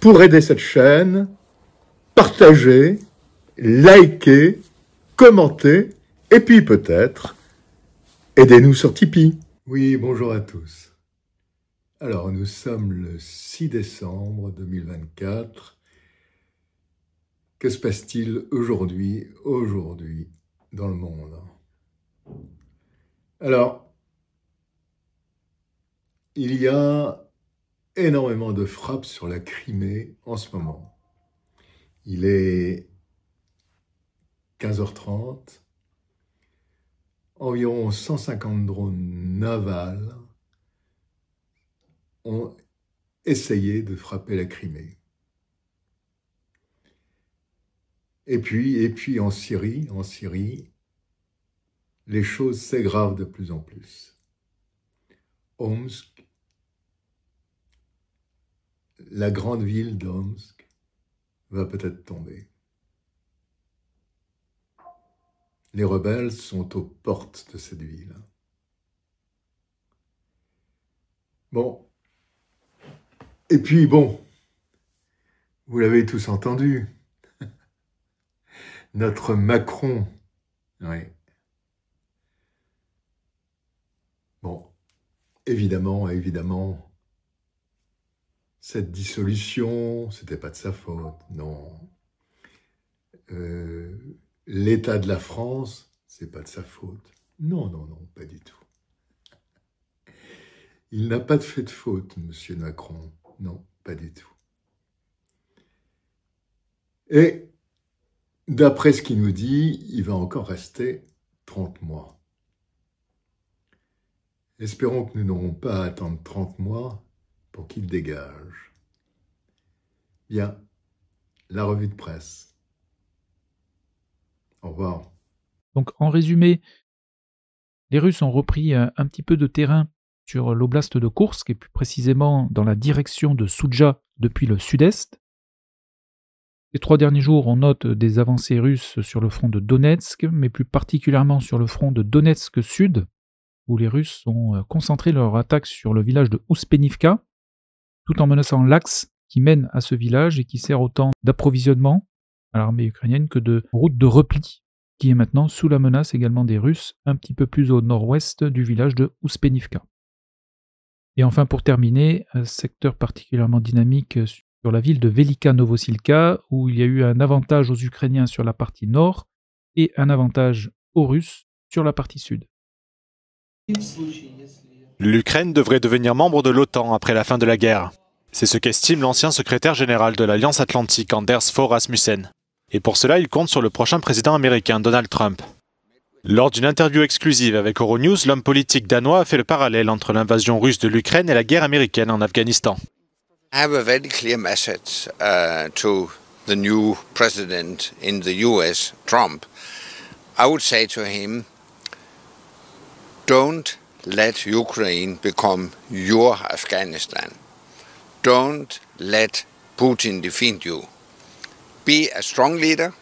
pour aider cette chaîne, partagez, likez, commentez, et puis peut-être, aidez-nous sur Tipeee. Oui, bonjour à tous. Alors, nous sommes le 6 décembre 2024. Que se passe-t-il aujourd'hui dans le monde? Alors, il y a énormément de frappes sur la Crimée en ce moment. Il est 15h30. Environ 150 drones navals ont essayé de frapper la Crimée. Et puis en Syrie, les choses s'aggravent de plus en plus. Omsk, la grande ville d'Omsk, va peut-être tomber. Les rebelles sont aux portes de cette ville. Bon. Et puis, bon, vous l'avez tous entendu. Notre Macron, oui. Bon, évidemment, cette dissolution, c'était pas de sa faute, non. L'état de la France, c'est pas de sa faute. Non, pas du tout. Il n'a pas fait de faute, monsieur Macron. Non, pas du tout. Et d'après ce qu'il nous dit, il va encore rester 30 mois. Espérons que nous n'aurons pas à attendre 30 mois pour qu'il dégage. Bien, la revue de presse. Au revoir. Donc en résumé, les Russes ont repris un petit peu de terrain sur l'oblast de Koursk et plus précisément dans la direction de Soudja depuis le sud-est. Les 3 derniers jours, on note des avancées russes sur le front de Donetsk, mais plus particulièrement sur le front de Donetsk Sud, où les Russes ont concentré leur attaque sur le village de Ouspenivka, tout en menaçant l'axe qui mène à ce village et qui sert autant d'approvisionnement à l'armée ukrainienne que de route de repli, qui est maintenant sous la menace également des Russes, un petit peu plus au nord-ouest du village de Ouspenivka. Et enfin, pour terminer, un secteur particulièrement dynamique sur la ville de Velika Novosilka, où il y a eu un avantage aux Ukrainiens sur la partie nord et un avantage aux Russes sur la partie sud. L'Ukraine devrait devenir membre de l'OTAN après la fin de la guerre. C'est ce qu'estime l'ancien secrétaire général de l'Alliance Atlantique, Anders Fogh Rasmussen. Et pour cela, il compte sur le prochain président américain, Donald Trump. Lors d'une interview exclusive avec Euronews, l'homme politique danois a fait le parallèle entre l'invasion russe de l'Ukraine et la guerre américaine en Afghanistan. I have a very clear message to the new president in the US, Trump. I would say to him, don't let Ukraine become your Afghanistan. Don't let Putin defeat you. Be a strong leader,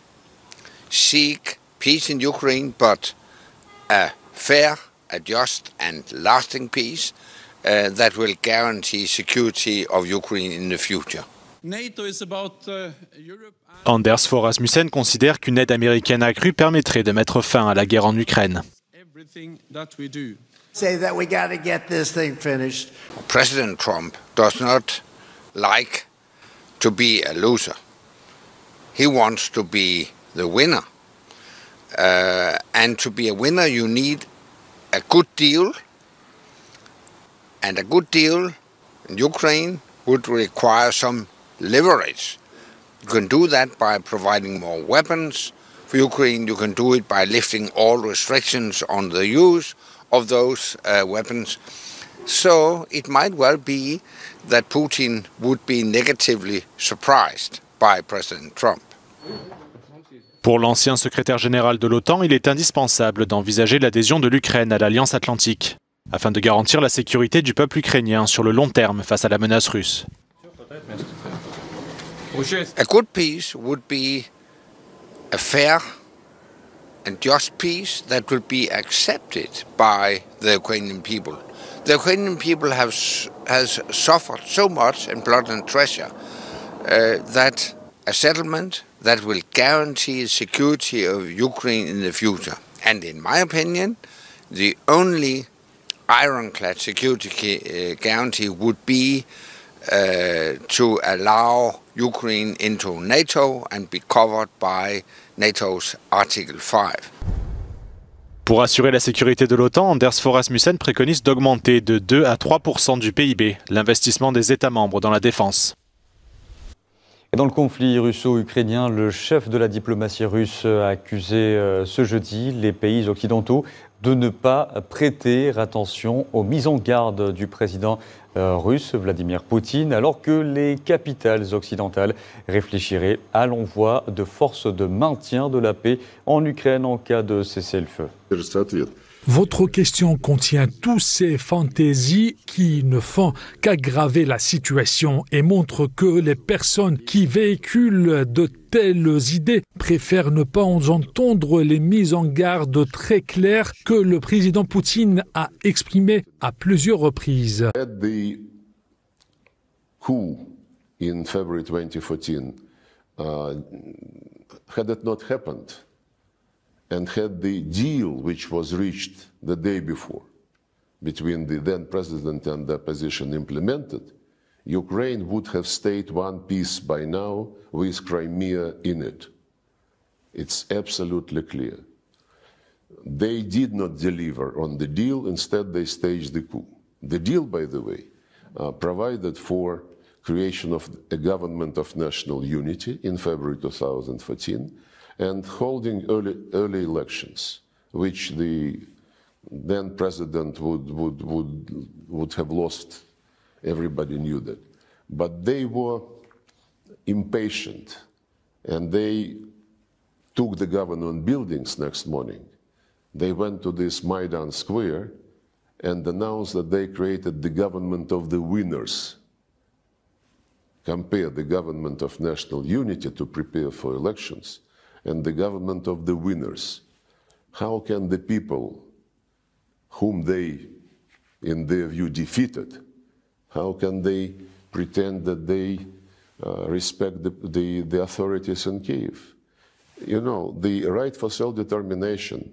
seek peace in Ukraine, but a fair, a just and lasting peace that will guarantee security of Ukraine in the future. Anders Fogh Rasmussen considère qu'une aide américaine accrue permettrait de mettre fin à la guerre en Ukraine. Say that we got to get this thing finished. President Trump does not like to be a loser. He wants to be the winner. And to be a winner, you need a good deal. And a good deal in Ukraine would require some leverage. You can do that by providing more weapons for Ukraine. You can do it by lifting all restrictions on the use of those weapons. So it might well be that Putin would be negatively surprised by President Trump. Pour l'ancien secrétaire général de l'OTAN, il est indispensable d'envisager l'adhésion de l'Ukraine à l'Alliance Atlantique, afin de garantir la sécurité du peuple ukrainien sur le long terme face à la menace russe. A good peace would be a fair and just peace that will be accepted by the Ukrainian people. The Ukrainian people has suffered so much in blood and treasure that a settlement that will guarantee the security of Ukraine in the future. And in my opinion, the only ironclad security guarantee would be to allow Ukraine into NATO and be covered by NATO's Article 5. Pour assurer la sécurité de l'OTAN, Anders Fogh Rasmussen préconise d'augmenter de 2 à 3% du PIB l'investissement des États membres dans la défense. Et dans le conflit russo-ukrainien, le chef de la diplomatie russe a accusé ce jeudi les pays occidentaux de ne pas prêter attention aux mises en garde du président russe Vladimir Poutine, alors que les capitales occidentales réfléchiraient à l'envoi de forces de maintien de la paix en Ukraine en cas de cessez-le-feu. Votre question contient toutes ces fantaisies qui ne font qu'aggraver la situation et montrent que les personnes qui véhiculent de telles idées préfèrent ne pas entendre les mises en garde très claires que le président Poutine a exprimées à plusieurs reprises. The coup in February 2014, had it not happened, and had the deal which was reached the day before between the then president and the opposition implemented, Ukraine would have stayed one piece by now with Crimea in it. It's absolutely clear. They did not deliver on the deal, instead they staged the coup. The deal, by the way, provided for creation of a government of national unity in February 2014, and holding early elections, which the then president would have lost. Everybody knew that. But they were impatient, and they took the government buildings next morning. They went to this Maidan Square and announced that they created the government of the winners. Compare the government of national unity to prepare for elections and the government of the winners. How can the people whom they, in their view, defeated, how can they pretend that they respect the authorities in Kiev? You know, the right for self-determination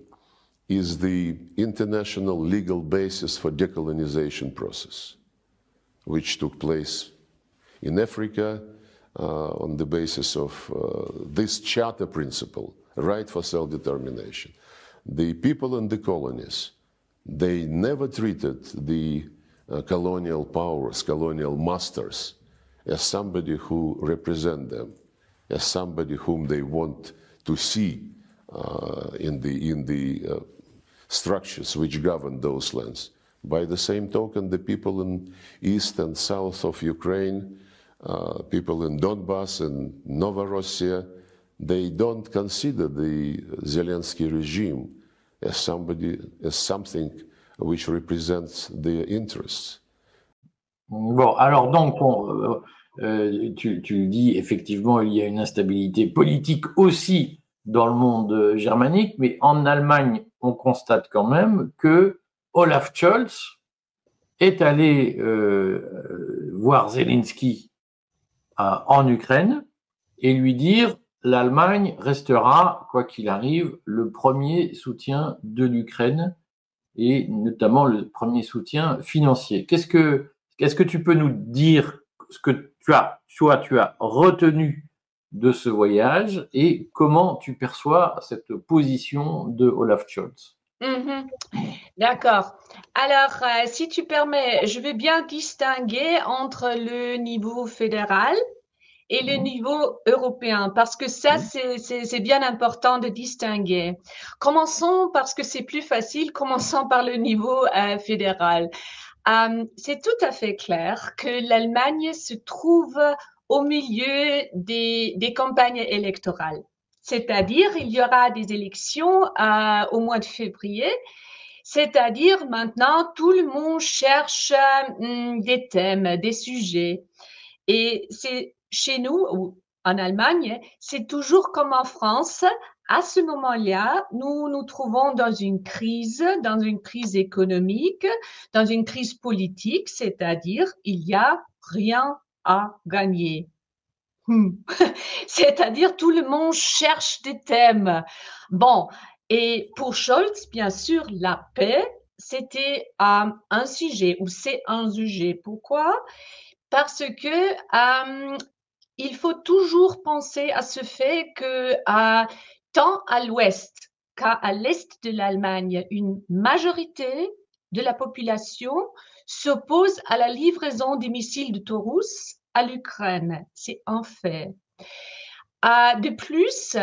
is the international legal basis for decolonization process, which took place in Africa, on the basis of this charter principle, right for self-determination. The people in the colonies, they never treated the colonial powers, colonial masters, as somebody who represent them, as somebody whom they want to see in the structures which govern those lands. By the same token, the people in east and south of Ukraine, people in Donbass and Novorossiya, they don't consider the Zelensky regime as something which represents their interests. Bon, alors donc, tu dis effectivement, il y a une instabilité politique aussi dans le monde germanique, mais en Allemagne, on constate quand même que Olaf Scholz est allé voir Zelensky en Ukraine et lui dire l'Allemagne restera, quoi qu'il arrive, le premier soutien de l'Ukraine et notamment le premier soutien financier. Qu'est-ce que tu peux nous dire ce que tu as retenu de ce voyage et comment tu perçois cette position de Olaf Scholz? D'accord. Alors, si tu permets, je vais bien distinguer entre le niveau fédéral et le niveau européen, parce que ça, c'est bien important de distinguer. Commençons, parce que c'est plus facile, commençons par le niveau fédéral. C'est tout à fait clair que l'Allemagne se trouve au milieu des campagnes électorales. C'est-à-dire, il y aura des élections au mois de février. C'est-à-dire, maintenant, tout le monde cherche des thèmes, des sujets. Et c'est chez nous, ou en Allemagne, c'est toujours comme en France. À ce moment-là, nous nous trouvons dans une crise économique, dans une crise politique, c'est-à-dire, il n'y a rien à gagner. C'est-à-dire tout le monde cherche des thèmes. Bon, et pour Scholz, bien sûr, la paix, c'était un sujet, ou c'est un sujet. Pourquoi? Parce que il faut toujours penser à ce fait que tant à l'ouest qu'à l'est de l'Allemagne, une majorité de la population s'oppose à la livraison des missiles de Taurus à l'Ukraine. C'est un fait. De plus,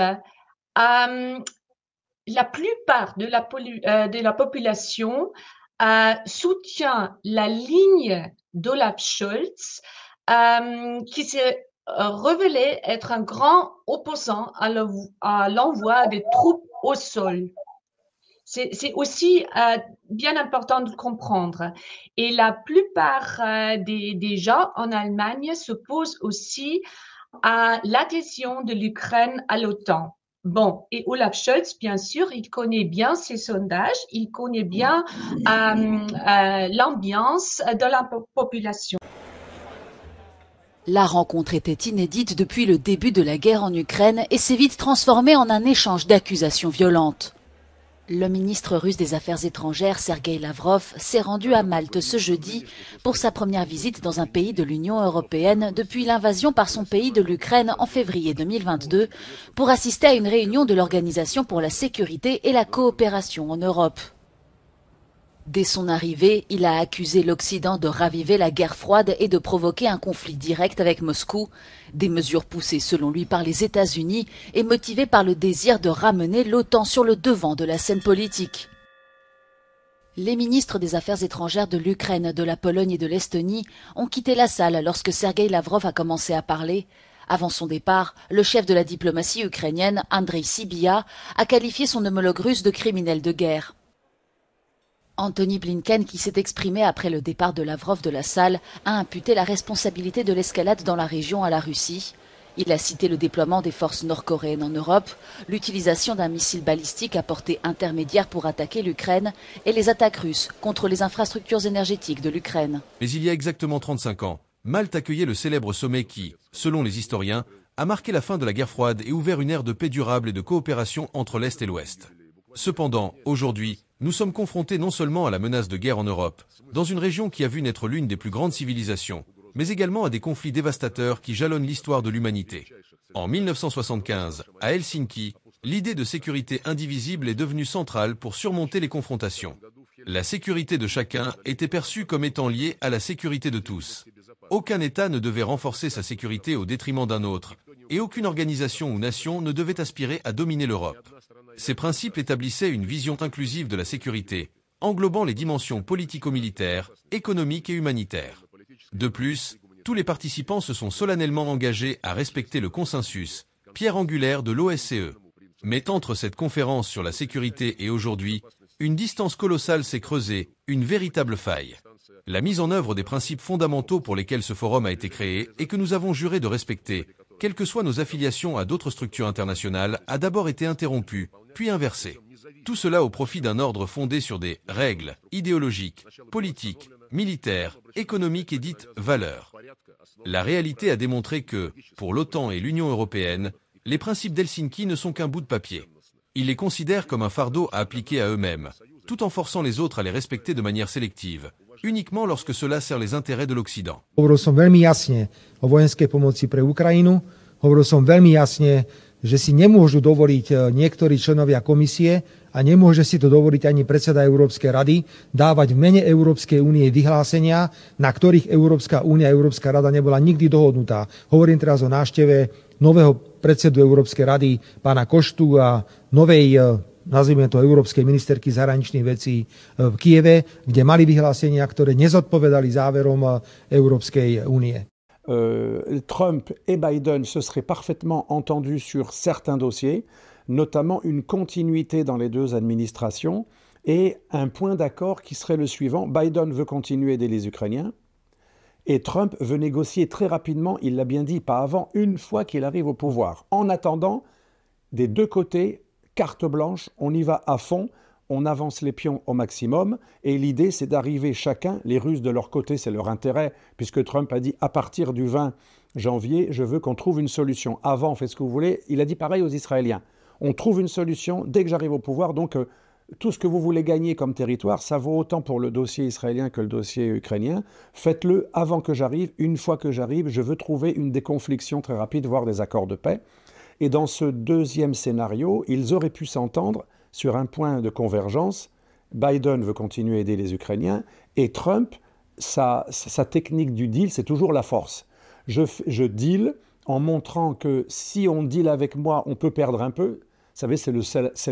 la plupart de la population soutient la ligne d'Olaf Scholz, qui s'est révélé être un grand opposant à l'envoi des troupes au sol. C'est aussi bien important de comprendre. Et la plupart des gens en Allemagne s'opposent aussi à l'adhésion de l'Ukraine à l'OTAN. Bon, et Olaf Scholz, bien sûr, il connaît bien ces sondages, il connaît bien l'ambiance de la population. La rencontre était inédite depuis le début de la guerre en Ukraine et s'est vite transformée en un échange d'accusations violentes. Le ministre russe des Affaires étrangères, Sergueï Lavrov, s'est rendu à Malte ce jeudi pour sa première visite dans un pays de l'Union européenne depuis l'invasion par son pays de l'Ukraine en février 2022 pour assister à une réunion de l'Organisation pour la sécurité et la coopération en Europe. Dès son arrivée, il a accusé l'Occident de raviver la guerre froide et de provoquer un conflit direct avec Moscou, des mesures poussées selon lui par les États-Unis et motivées par le désir de ramener l'OTAN sur le devant de la scène politique. Les ministres des Affaires étrangères de l'Ukraine, de la Pologne et de l'Estonie ont quitté la salle lorsque Sergueï Lavrov a commencé à parler. Avant son départ, le chef de la diplomatie ukrainienne, Andriy Sybiha, a qualifié son homologue russe de criminel de guerre. Antony Blinken, qui s'est exprimé après le départ de Lavrov de la salle, a imputé la responsabilité de l'escalade dans la région à la Russie. Il a cité le déploiement des forces nord-coréennes en Europe, l'utilisation d'un missile balistique à portée intermédiaire pour attaquer l'Ukraine et les attaques russes contre les infrastructures énergétiques de l'Ukraine. Mais il y a exactement 35 ans, Malte accueillait le célèbre sommet qui, selon les historiens, a marqué la fin de la guerre froide et ouvert une ère de paix durable et de coopération entre l'Est et l'Ouest. Cependant, aujourd'hui, nous sommes confrontés non seulement à la menace de guerre en Europe, dans une région qui a vu naître l'une des plus grandes civilisations, mais également à des conflits dévastateurs qui jalonnent l'histoire de l'humanité. En 1975, à Helsinki, l'idée de sécurité indivisible est devenue centrale pour surmonter les confrontations. La sécurité de chacun était perçue comme étant liée à la sécurité de tous. Aucun État ne devait renforcer sa sécurité au détriment d'un autre, et aucune organisation ou nation ne devait aspirer à dominer l'Europe. Ces principes établissaient une vision inclusive de la sécurité, englobant les dimensions politico-militaires, économiques et humanitaires. De plus, tous les participants se sont solennellement engagés à respecter le consensus, pierre angulaire de l'OSCE. Mais entre cette conférence sur la sécurité et aujourd'hui, une distance colossale s'est creusée, une véritable faille. La mise en œuvre des principes fondamentaux pour lesquels ce forum a été créé et que nous avons juré de respecter, quelles que soient nos affiliations à d'autres structures internationales, a d'abord été interrompue, puis inversée. Tout cela au profit d'un ordre fondé sur des règles idéologiques, politiques, militaires, économiques et dites valeurs. La réalité a démontré que, pour l'OTAN et l'Union européenne, les principes d'Helsinki ne sont qu'un bout de papier. Ils les considèrent comme un fardeau à appliquer à eux-mêmes, tout en forçant les autres à les respecter de manière sélective, uniquement lorsque cela sert les intérêts de l'Occident. Hovoril som veľmi jasne o vojenskej pomoci pre Ukrajinu, hovoril som veľmi jasne, že si nemôžu dovoliť niektorí členovia komisie a nemôže si to dovoliť ani predseda Európskej rady dávať v mene Európskej únie vyhlásenia, na ktorých Európska únia a Európska rada nebola nikdy dohodnutá. Hovorím teraz o návšteve nového predsedu Európskej rady, pána Koštu a novej, nazvime to, európskej ministerky zahraničných vecí v Kieve, kde mali vyhlásenia, ktoré nezodpovedali záverom Európskej únie. Trump et Biden se seraient parfaitement entendus sur certains dossiers, notamment une continuité dans les deux administrations et un point d'accord qui serait le suivant. Biden veut continuer à aider les Ukrainiens et Trump veut négocier très rapidement, il l'a bien dit, pas avant, une fois qu'il arrive au pouvoir. En attendant, des deux côtés, carte blanche, on y va à fond, on avance les pions au maximum et l'idée c'est d'arriver chacun, les Russes de leur côté c'est leur intérêt puisque Trump a dit à partir du 20 janvier, je veux qu'on trouve une solution. Avant, faites ce que vous voulez. Il a dit pareil aux Israéliens. On trouve une solution dès que j'arrive au pouvoir. Donc, tout ce que vous voulez gagner comme territoire, ça vaut autant pour le dossier israélien que le dossier ukrainien. Faites-le avant que j'arrive. Une fois que j'arrive, je veux trouver une déconfliction très rapide, voire des accords de paix. Et dans ce deuxième scénario, ils auraient pu s'entendre sur un point de convergence. Biden veut continuer à aider les Ukrainiens et Trump, sa technique du deal, c'est toujours la force. Je deal en montrant que si on deal avec moi, on peut perdre un peu. Vous savez, c'est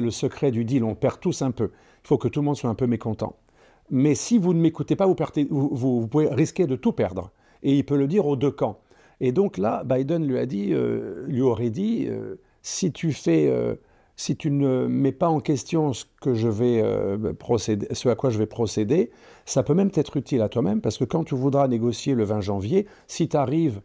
le secret du deal, on perd tous un peu. Il faut que tout le monde soit un peu mécontent. Mais si vous ne m'écoutez pas, vous pouvez risquer de tout perdre. Et il peut le dire aux deux camps. Et donc là, Biden lui aurait dit, si tu ne mets pas en question ce à quoi je vais procéder, ça peut même être utile à toi-même, parce que quand tu voudras négocier le 20 janvier, si tu arrives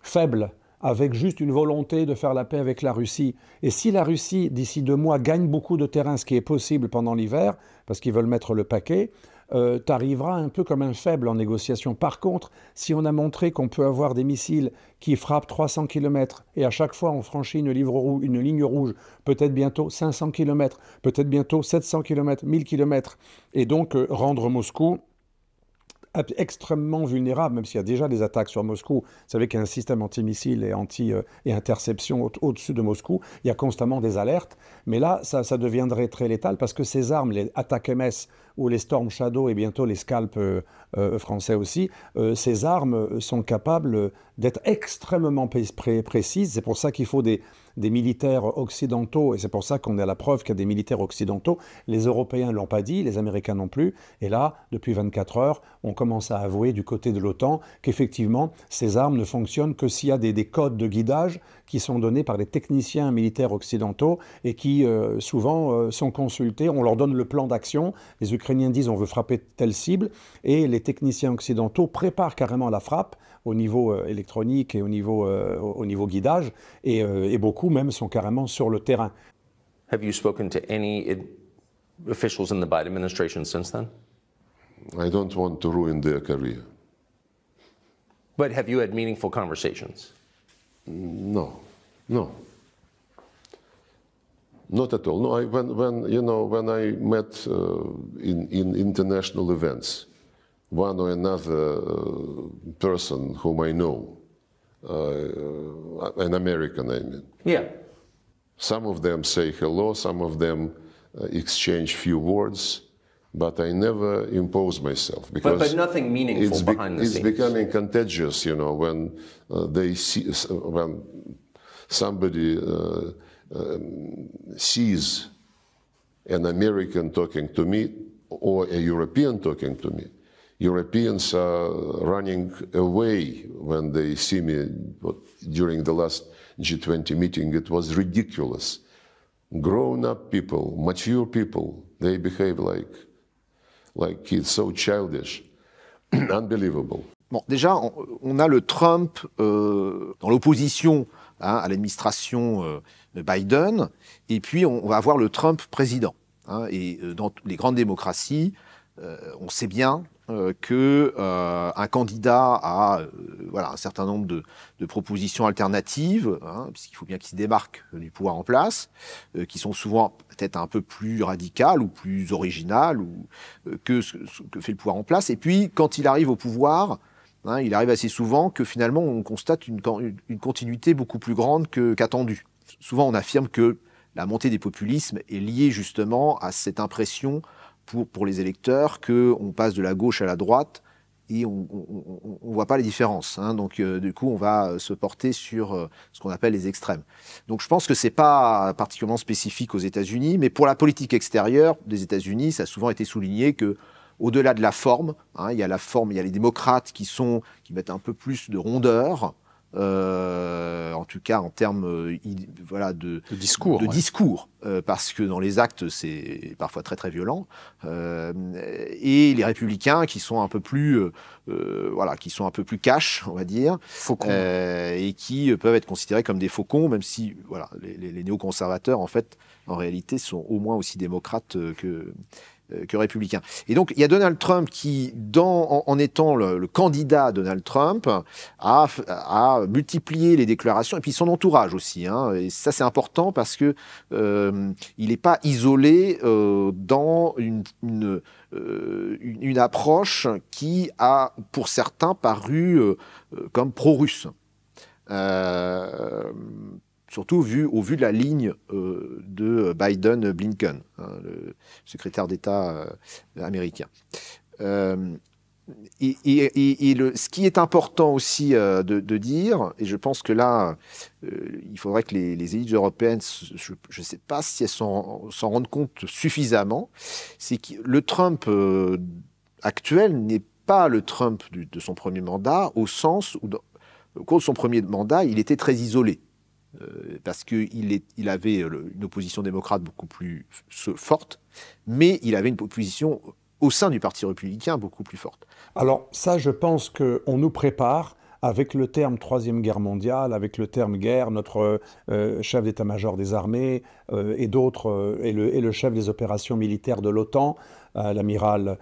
faible, avec juste une volonté de faire la paix avec la Russie, et si la Russie, d'ici 2 mois, gagne beaucoup de terrain, ce qui est possible pendant l'hiver, parce qu'ils veulent mettre le paquet, tu arriveras un peu comme un faible en négociation. Par contre, si on a montré qu'on peut avoir des missiles qui frappent 300 km et à chaque fois on franchit une ligne rouge, peut-être bientôt 500 km, peut-être bientôt 700 km, 1000 km, et donc rendre Moscou extrêmement vulnérable, même s'il y a déjà des attaques sur Moscou. Vous savez qu'il y a un système antimissile et interception au-dessus de Moscou. Il y a constamment des alertes. Mais là, ça deviendrait très létal parce que ces armes, les Attack-MS ou les Storm Shadow et bientôt les Scalp français aussi, ces armes sont capables d'être extrêmement précises. C'est pour ça qu'il faut des militaires occidentaux, et c'est pour ça qu'on est à la preuve qu'il y a des militaires occidentaux. Les Européens ne l'ont pas dit, les Américains non plus. Et là, depuis 24 heures, on commence à avouer du côté de l'OTAN qu'effectivement, ces armes ne fonctionnent que s'il y a des codes de guidage qui sont donnés par les techniciens militaires occidentaux et qui souvent sont consultés. On leur donne le plan d'action. Les Ukrainiens disent on veut frapper telle cible, et les techniciens occidentaux préparent carrément la frappe au niveau électronique et au niveau guidage, et beaucoup même sont carrément sur le terrain. Have you spoken to any officials in the Biden administration since then? I don't want to ruin their career. But have you had meaningful conversations? No. Not at all. No, when I met in international events, one or another person whom I know, an American, I mean. Yeah. Some of them say hello, some of them exchange few words, but I never impose myself because but nothing meaningful behind the scenes. It's becoming contagious, when they see when somebody sees an American talking to me or a European talking to me. Europeans are running away when they see me. During the last G20 meeting, it was ridiculous. Grown-up people, mature people, they behave like kids, so childish, unbelievable. Bon, déjà, on a le Trump dans l'opposition à l'administration Biden, et puis on va avoir le Trump président. Et dans les grandes démocraties, on sait bien qu'un candidat a un certain nombre de propositions alternatives, puisqu'il faut bien qu'il se démarque du pouvoir en place, qui sont souvent peut-être un peu plus radicales ou plus originales que ce que fait le pouvoir en place. Et puis, quand il arrive au pouvoir, il arrive assez souvent que finalement on constate une continuité beaucoup plus grande qu'attendue. Souvent, on affirme que la montée des populismes est liée justement à cette impression pour les électeurs qu'on passe de la gauche à la droite et on ne voit pas les différences. Donc, du coup, on va se porter sur ce qu'on appelle les extrêmes. Donc, je pense que ce n'est pas particulièrement spécifique aux États-Unis, mais pour la politique extérieure des États-Unis, ça a souvent été souligné que au-delà de la forme, il y a les démocrates qui mettent un peu plus de rondeur, en tout cas en termes de discours, parce que dans les actes c'est parfois très très violent, et les républicains qui sont un peu plus cash, on va dire, et qui peuvent être considérés comme des faucons, même si les néoconservateurs en réalité sont au moins aussi démocrates républicain. Et donc, il y a Donald Trump qui, en étant le candidat Donald Trump, a multiplié les déclarations, et puis son entourage aussi. Et ça, c'est important parce que il n'est pas isolé dans une approche qui a, pour certains, paru comme pro-russe. Surtout au vu de la ligne de Biden-Blinken, le secrétaire d'État américain. Ce qui est important aussi de dire, et je pense que là, il faudrait que les élites européennes, je ne sais pas si elles s'en rendent compte suffisamment, c'est que le Trump actuel n'est pas le Trump de son premier mandat, au sens où, au cours de son premier mandat, il était très isolé. Parce qu'il avait une opposition démocrate beaucoup plus forte, mais il avait une opposition au sein du Parti républicain beaucoup plus forte. Alors ça, je pense qu'on nous prépare avec le terme Troisième Guerre mondiale, avec le terme guerre, notre chef d'état-major des armées et d'autres, et le chef des opérations militaires de l'OTAN, l'amiral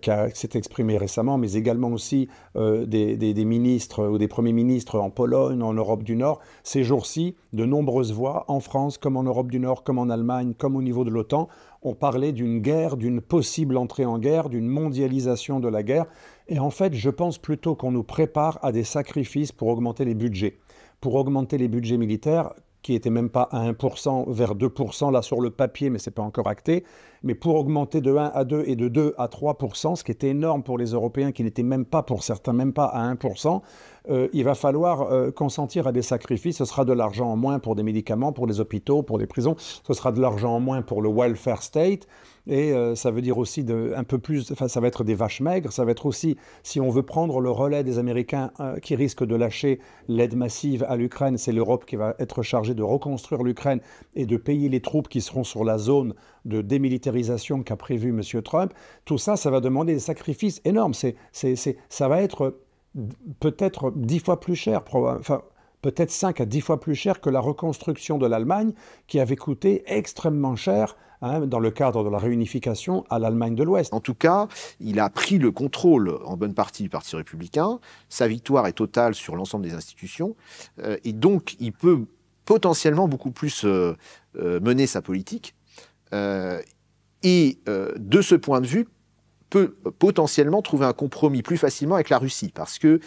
qui s'est exprimé récemment, mais également aussi des ministres ou des premiers ministres en Pologne, en Europe du Nord. Ces jours-ci, de nombreuses voix, en France, comme en Europe du Nord, comme en Allemagne, comme au niveau de l'OTAN, ont parlé d'une guerre, d'une possible entrée en guerre, d'une mondialisation de la guerre. Et en fait, je pense plutôt qu'on nous prépare à des sacrifices pour augmenter les budgets. Pour augmenter les budgets militaires, qui n'étaient même pas à 1%, vers 2%, là sur le papier, mais ce n'est pas encore acté, mais pour augmenter de 1 à 2 et de 2 à 3%, ce qui était énorme pour les Européens, qui n'étaient même pas, pour certains, même pas à 1%, il va falloir consentir à des sacrifices. Ce sera de l'argent en moins pour des médicaments, pour les hôpitaux, pour des prisons, ce sera de l'argent en moins pour le welfare state, et ça veut dire aussi un peu plus, enfin ça va être des vaches maigres, ça va être aussi, si on veut prendre le relais des Américains qui risquent de lâcher l'aide massive à l'Ukraine, c'est l'Europe qui va être chargée de reconstruire l'Ukraine et de payer les troupes qui seront sur la zone de démilitarisation qu'a prévu M. Trump. Tout ça, ça va demander des sacrifices énormes. Ça va être peut-être 10 fois plus cher, enfin peut-être 5 à 10 fois plus cher que la reconstruction de l'Allemagne, qui avait coûté extrêmement cher dans le cadre de la réunification à l'Allemagne de l'Ouest. En tout cas, il a pris le contrôle en bonne partie du Parti républicain. Sa victoire est totale sur l'ensemble des institutions. Et donc, il peut potentiellement beaucoup plus mener sa politique. Et de ce point de vue, peut potentiellement trouver un compromis plus facilement avec la Russie, parce qu'il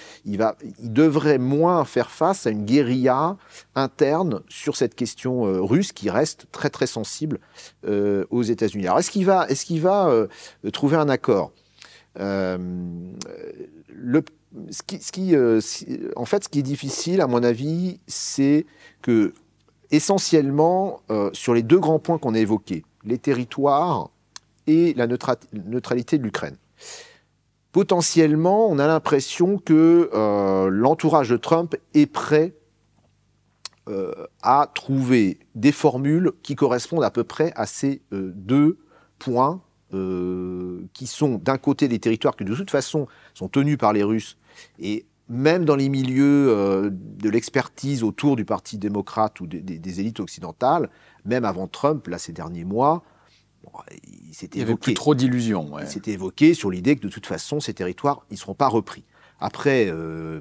devrait moins faire face à une guérilla interne sur cette question russe qui reste très très sensible aux États-Unis. Alors est-ce qu'il va trouver un accord en fait, ce qui est difficile, à mon avis, c'est que essentiellement sur les deux grands points qu'on a évoqués, les territoires et la neutralité de l'Ukraine. Potentiellement, on a l'impression que l'entourage de Trump est prêt à trouver des formules qui correspondent à peu près à ces deux points qui sont d'un côté des territoires qui de toute façon sont tenus par les Russes, et même dans les milieux de l'expertise autour du Parti démocrate ou des élites occidentales, même avant Trump, là ces derniers mois, il n'y avait plus trop d'illusions. Ouais. Il s'était évoqué sur l'idée que de toute façon, ces territoires, ils ne seront pas repris. Après,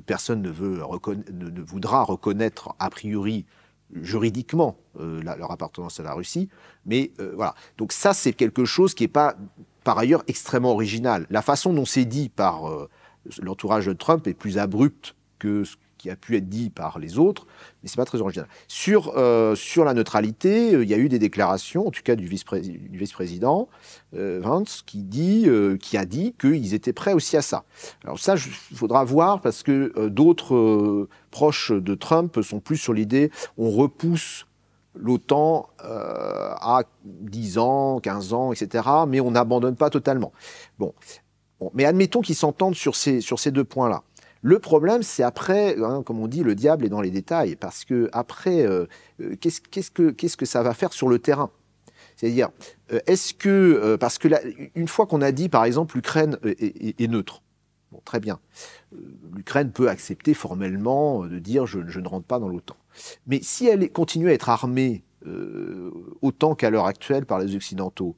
personne ne voudra reconnaître a priori juridiquement leur appartenance à la Russie, mais voilà. Donc ça, c'est quelque chose qui n'est pas, par ailleurs, extrêmement original. La façon dont c'est dit par l'entourage de Trump est plus abrupte que ce qui a pu être dit par les autres, mais c'est pas très original. Sur la neutralité, il y a eu des déclarations, en tout cas du vice-président Vance, qui a dit qu'ils étaient prêts aussi à ça. Alors ça, il faudra voir, parce que d'autres proches de Trump sont plus sur l'idée, on repousse l'OTAN à 10 ans, 15 ans, etc., mais on n'abandonne pas totalement. Bon, mais admettons qu'ils s'entendent sur ces deux points-là. Le problème, c'est après, comme on dit, le diable est dans les détails, parce que après, qu'est-ce que ça va faire sur le terrain ? C'est-à-dire, parce que là, une fois qu'on a dit, par exemple, l'Ukraine est neutre, bon, très bien, l'Ukraine peut accepter formellement de dire je ne rentre pas dans l'OTAN. Mais si elle continue à être armée autant qu'à l'heure actuelle par les Occidentaux.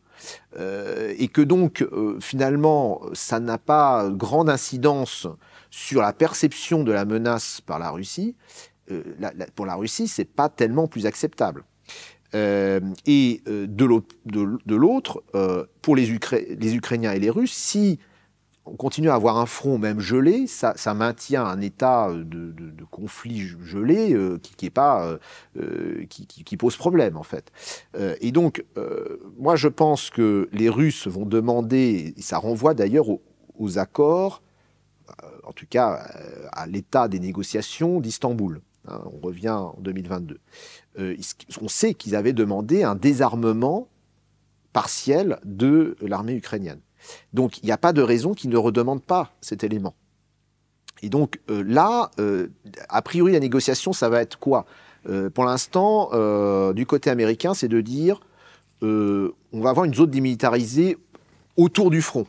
Et que donc, finalement, ça n'a pas grande incidence sur la perception de la menace par la Russie. Pour la Russie, c'est pas tellement plus acceptable. Et de l'autre, pour les Ukrainiens et les Russes, si on continue à avoir un front même gelé, ça maintient un état de conflit gelé qui pose problème en fait. Et donc, moi je pense que les Russes vont demander, et ça renvoie d'ailleurs aux accords, en tout cas à l'état des négociations d'Istanbul. Hein, on revient en 2022. On sait qu'ils avaient demandé un désarmement partiel de l'armée ukrainienne. Donc, il n'y a pas de raison qu'ils ne redemandent pas cet élément. Et donc, là, a priori, la négociation, ça va être quoi? Pour l'instant, du côté américain, c'est de dire on va avoir une zone démilitarisée autour du front.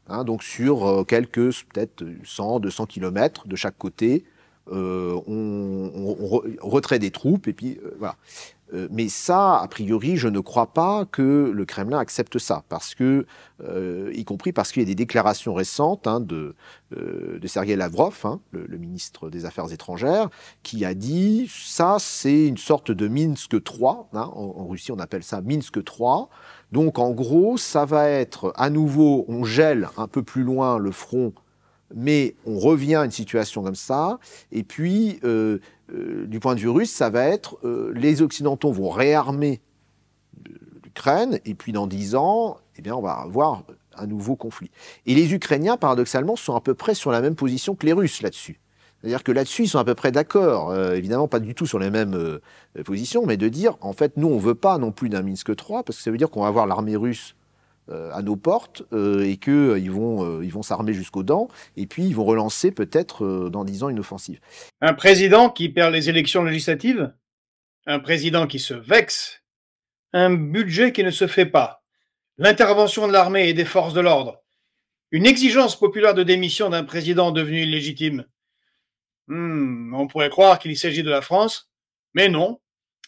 Hein, donc, sur quelques, peut-être 100, 200 km de chaque côté, on retrait des troupes, et puis voilà. Mais ça, a priori, je ne crois pas que le Kremlin accepte ça, parce que, y compris parce qu'il y a des déclarations récentes de Sergueï Lavrov, hein, le ministre des Affaires étrangères, qui a dit ça, c'est une sorte de Minsk 3. Hein, en Russie, on appelle ça Minsk 3. Donc, en gros, ça va être à nouveau, on gèle un peu plus loin le front, mais on revient à une situation comme ça. Et puis, du point de vue russe, ça va être les Occidentaux vont réarmer l'Ukraine, et puis dans 10 ans, eh bien, on va avoir un nouveau conflit. Et les Ukrainiens, paradoxalement, sont à peu près sur la même position que les Russes là-dessus. C'est-à-dire que là-dessus, ils sont à peu près d'accord. Évidemment, pas du tout sur les mêmes positions, mais de dire, en fait, nous, on ne veut pas non plus d'un Minsk 3, parce que ça veut dire qu'on va avoir l'armée russe à nos portes et qu'ils vont s'armer jusqu'aux dents, et puis ils vont relancer peut-être dans 10 ans une offensive. Un président qui perd les élections législatives, un président qui se vexe, un budget qui ne se fait pas, l'intervention de l'armée et des forces de l'ordre, une exigence populaire de démission d'un président devenu illégitime. On pourrait croire qu'il s'agit de la France, mais non,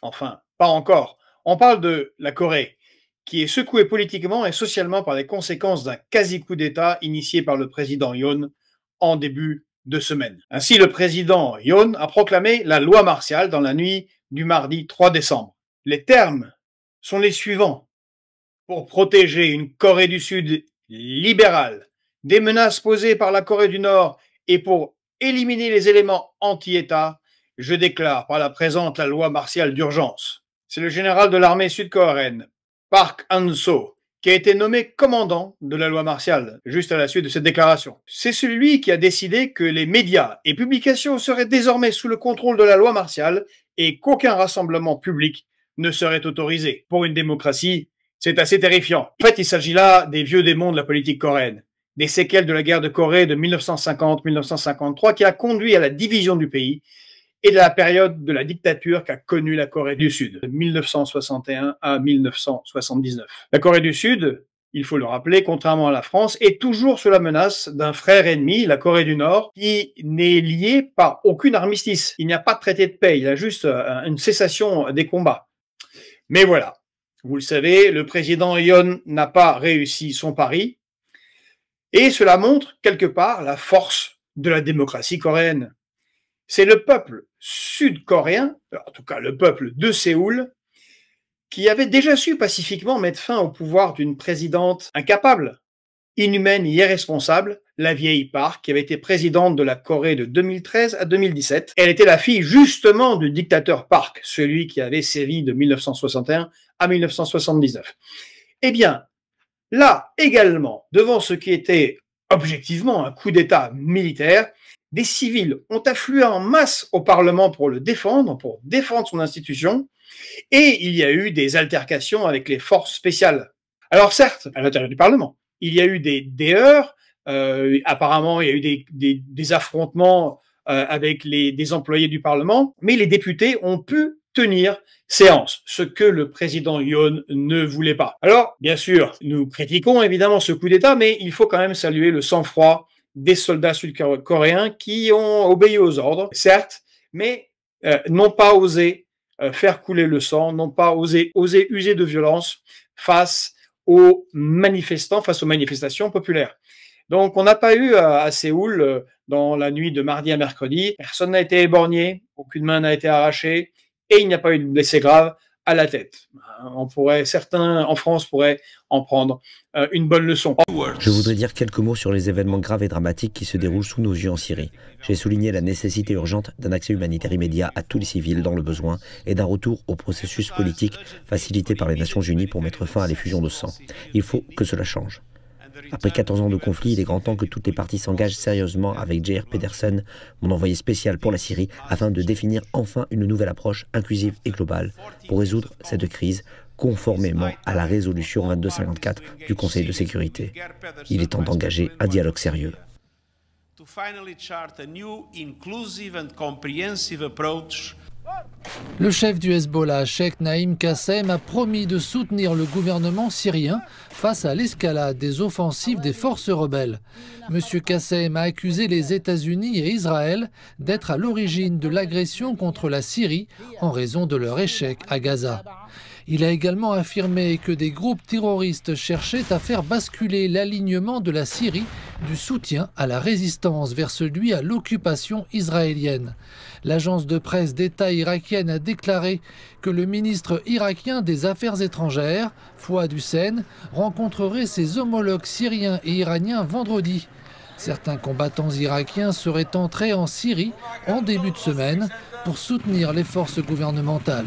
enfin, pas encore. On parle de la Corée, qui est secoué politiquement et socialement par les conséquences d'un quasi-coup d'État initié par le président Yoon en début de semaine. Ainsi, le président Yoon a proclamé la loi martiale dans la nuit du mardi 3 décembre. Les termes sont les suivants. Pour protéger une Corée du Sud libérale des menaces posées par la Corée du Nord et pour éliminer les éléments anti-État, je déclare par la présente la loi martiale d'urgence. C'est le général de l'armée sud-coréenne, Park Han-so, qui a été nommé commandant de la loi martiale, juste à la suite de cette déclaration. C'est celui qui a décidé que les médias et publications seraient désormais sous le contrôle de la loi martiale et qu'aucun rassemblement public ne serait autorisé. Pour une démocratie, c'est assez terrifiant. En fait, il s'agit là des vieux démons de la politique coréenne, des séquelles de la guerre de Corée de 1950-1953 qui a conduit à la division du pays et de la période de la dictature qu'a connue la Corée du Sud, de 1961 à 1979. La Corée du Sud, il faut le rappeler, contrairement à la France, est toujours sous la menace d'un frère ennemi, la Corée du Nord, qui n'est lié par aucun armistice. Il n'y a pas de traité de paix, il y a juste une cessation des combats. Mais voilà, vous le savez, le président Yoon n'a pas réussi son pari, et cela montre quelque part la force de la démocratie coréenne. C'est le peuple sud-coréen, en tout cas le peuple de Séoul, qui avait déjà su pacifiquement mettre fin au pouvoir d'une présidente incapable, inhumaine et irresponsable, la vieille Park, qui avait été présidente de la Corée de 2013 à 2017. Elle était la fille justement du dictateur Park, celui qui avait sévi de 1961 à 1979. Eh bien, là également, devant ce qui était objectivement un coup d'État militaire, des civils ont afflué en masse au Parlement pour défendre son institution, et il y a eu des altercations avec les forces spéciales. Alors certes, à l'intérieur du Parlement, il y a eu des heurts, apparemment il y a eu des affrontements avec des employés du Parlement, mais les députés ont pu tenir séance, ce que le président Yoon ne voulait pas. Alors, bien sûr, nous critiquons évidemment ce coup d'État, mais il faut quand même saluer le sang-froid des soldats sud-coréens qui ont obéi aux ordres, certes, mais n'ont pas osé faire couler le sang, n'ont pas osé user de violence face aux manifestants, face aux manifestations populaires. Donc, on n'a pas eu à Séoul, dans la nuit de mardi à mercredi, personne n'a été éborgné, aucune main n'a été arrachée, et il n'y a pas eu de blessés graves à la tête. Certains en France pourraient en prendre une bonne leçon. Je voudrais dire quelques mots sur les événements graves et dramatiques qui se déroulent sous nos yeux en Syrie. J'ai souligné la nécessité urgente d'un accès humanitaire immédiat à tous les civils dans le besoin et d'un retour au processus politique facilité par les Nations Unies pour mettre fin à l'effusion de sang. Il faut que cela change. Après 14 ans de conflit, il est grand temps que toutes les parties s'engagent sérieusement avec Geir Pedersen, mon envoyé spécial pour la Syrie, afin de définir enfin une nouvelle approche inclusive et globale pour résoudre cette crise, conformément à la résolution 2254 du Conseil de sécurité. Il est temps d'engager un dialogue sérieux. Le chef du Hezbollah, Sheikh Naïm Qassem, a promis de soutenir le gouvernement syrien face à l'escalade des offensives des forces rebelles. M. Qassem a accusé les États-Unis et Israël d'être à l'origine de l'agression contre la Syrie en raison de leur échec à Gaza. Il a également affirmé que des groupes terroristes cherchaient à faire basculer l'alignement de la Syrie du soutien à la résistance vers celui à l'occupation israélienne. L'agence de presse d'État irakienne a déclaré que le ministre irakien des Affaires étrangères, Fouad Hussein, rencontrerait ses homologues syriens et iraniens vendredi. Certains combattants irakiens seraient entrés en Syrie en début de semaine pour soutenir les forces gouvernementales.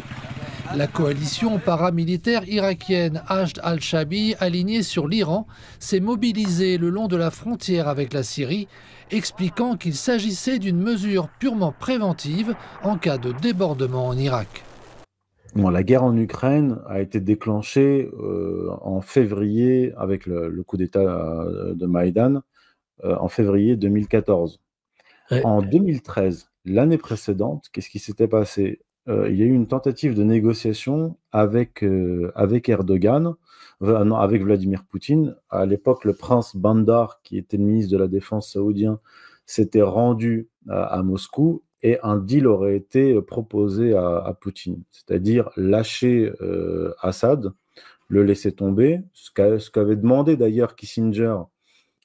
La coalition paramilitaire irakienne Hashd al-Shabi, alignée sur l'Iran, s'est mobilisée le long de la frontière avec la Syrie, expliquant qu'il s'agissait d'une mesure purement préventive en cas de débordement en Irak. Bon, la guerre en Ukraine a été déclenchée en février avec le coup d'État de Maïdan en février 2014. Ouais. En 2013, l'année précédente, qu'est-ce qui s'était passé ? Il y a eu une tentative de négociation avec Erdogan, non, avec Vladimir Poutine. À l'époque, le prince Bandar, qui était le ministre de la Défense saoudien, s'était rendu à Moscou et un deal aurait été proposé à Poutine, c'est-à-dire lâcher Assad, le laisser tomber, ce qu'avait demandé d'ailleurs Kissinger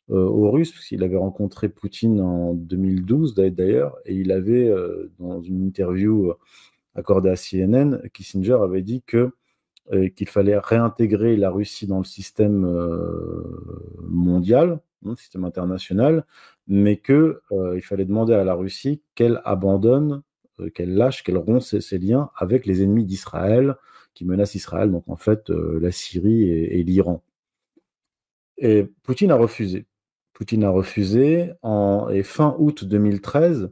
aux Russes, parce qu'il avait rencontré Poutine en 2012 d'ailleurs, et il avait, dans une interview accordée à CNN, Kissinger avait dit qu'il fallait réintégrer la Russie dans le système mondial, le système international, mais qu'il fallait demander à la Russie qu'elle abandonne, qu'elle lâche, qu'elle rompt ses liens avec les ennemis d'Israël, qui menacent Israël, donc en fait la Syrie et l'Iran. Et Poutine a refusé. Et fin août 2013,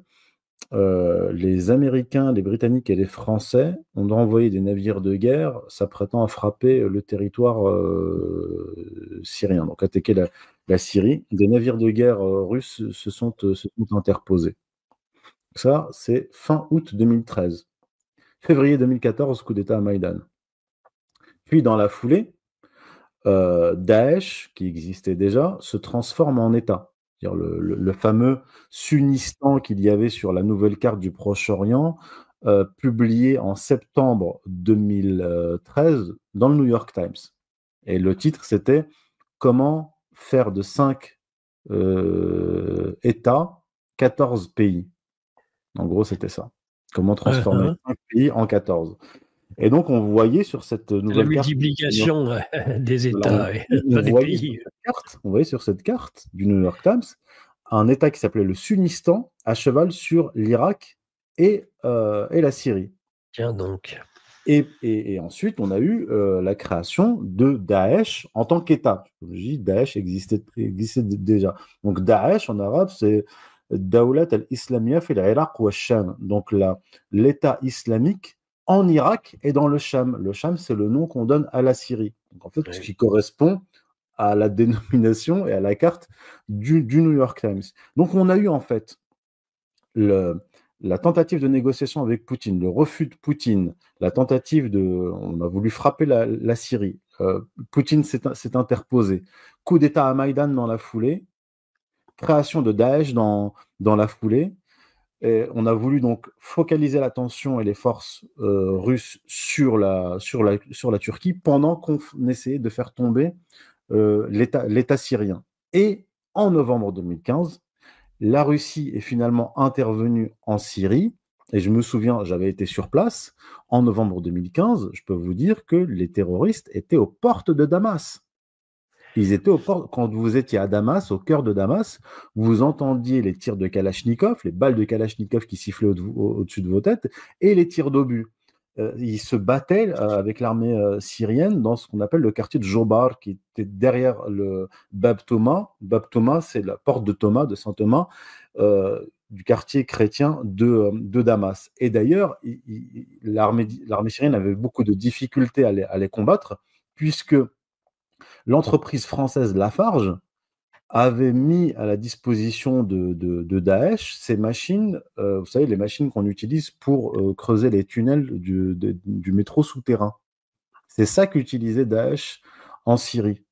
les Américains, les Britanniques et les Français ont envoyé des navires de guerre s'apprêtant à frapper le territoire syrien, donc attaquer la Syrie. Des navires de guerre russes se sont interposés. Ça, c'est fin août 2013. Février 2014, coup d'État à Maïdan. Puis, dans la foulée, Daesh, qui existait déjà, se transforme en État. C'est-à-dire le fameux Sunnistan qu'il y avait sur la nouvelle carte du Proche-Orient, publié en septembre 2013 dans le New York Times. Et le titre, c'était « Comment faire de 5 États 14 pays ». En gros, c'était ça. Comment transformer 5 pays en 14. Et donc, on voyait sur cette nouvelle carte... La multiplication des États, pas des pays. On voyait sur cette carte du New York Times un État qui s'appelait le Sunnistan, à cheval sur l'Irak et la Syrie. Tiens donc. Et ensuite, on a eu la création de Daesh en tant qu'État. Je dis, Daesh existait déjà. Donc, Daesh, en arabe, c'est Dawlat al-Islamiyya fil Iraq wa Sham. Donc, l'État islamique en Irak et dans le Cham. Le Cham, c'est le nom qu'on donne à la Syrie. Donc, en fait, ce qui correspond à la dénomination et à la carte du New York Times. Donc, on a eu en fait la tentative de négociation avec Poutine, le refus de Poutine, la tentative on a voulu frapper la Syrie. Poutine s'est interposé. Coup d'État à Maïdan dans la foulée, création de Daesh dans la foulée. Et on a voulu donc focaliser l'attention et les forces russes sur la Turquie pendant qu'on essayait de faire tomber l'État syrien. Et en novembre 2015, la Russie est finalement intervenue en Syrie. Et je me souviens, j'avais été sur place en novembre 2015. Je peux vous dire que les terroristes étaient aux portes de Damas. Ils étaient aux portes. Quand vous étiez à Damas, au cœur de Damas, vous entendiez les tirs de Kalachnikov, les balles de Kalachnikov qui sifflaient au-dessus de vos têtes, et les tirs d'obus. Ils se battaient avec l'armée syrienne dans ce qu'on appelle le quartier de Jobar, qui était derrière le Bab Thomas. Bab Thomas, c'est la porte de Thomas, de Saint Thomas, du quartier chrétien de Damas. Et d'ailleurs, l'armée syrienne avait beaucoup de difficultés à les combattre, puisque l'entreprise française Lafarge avait mis à la disposition de Daesh ces machines, vous savez, les machines qu'on utilise pour creuser les tunnels du métro souterrain. C'est ça qu'utilisait Daesh en Syrie.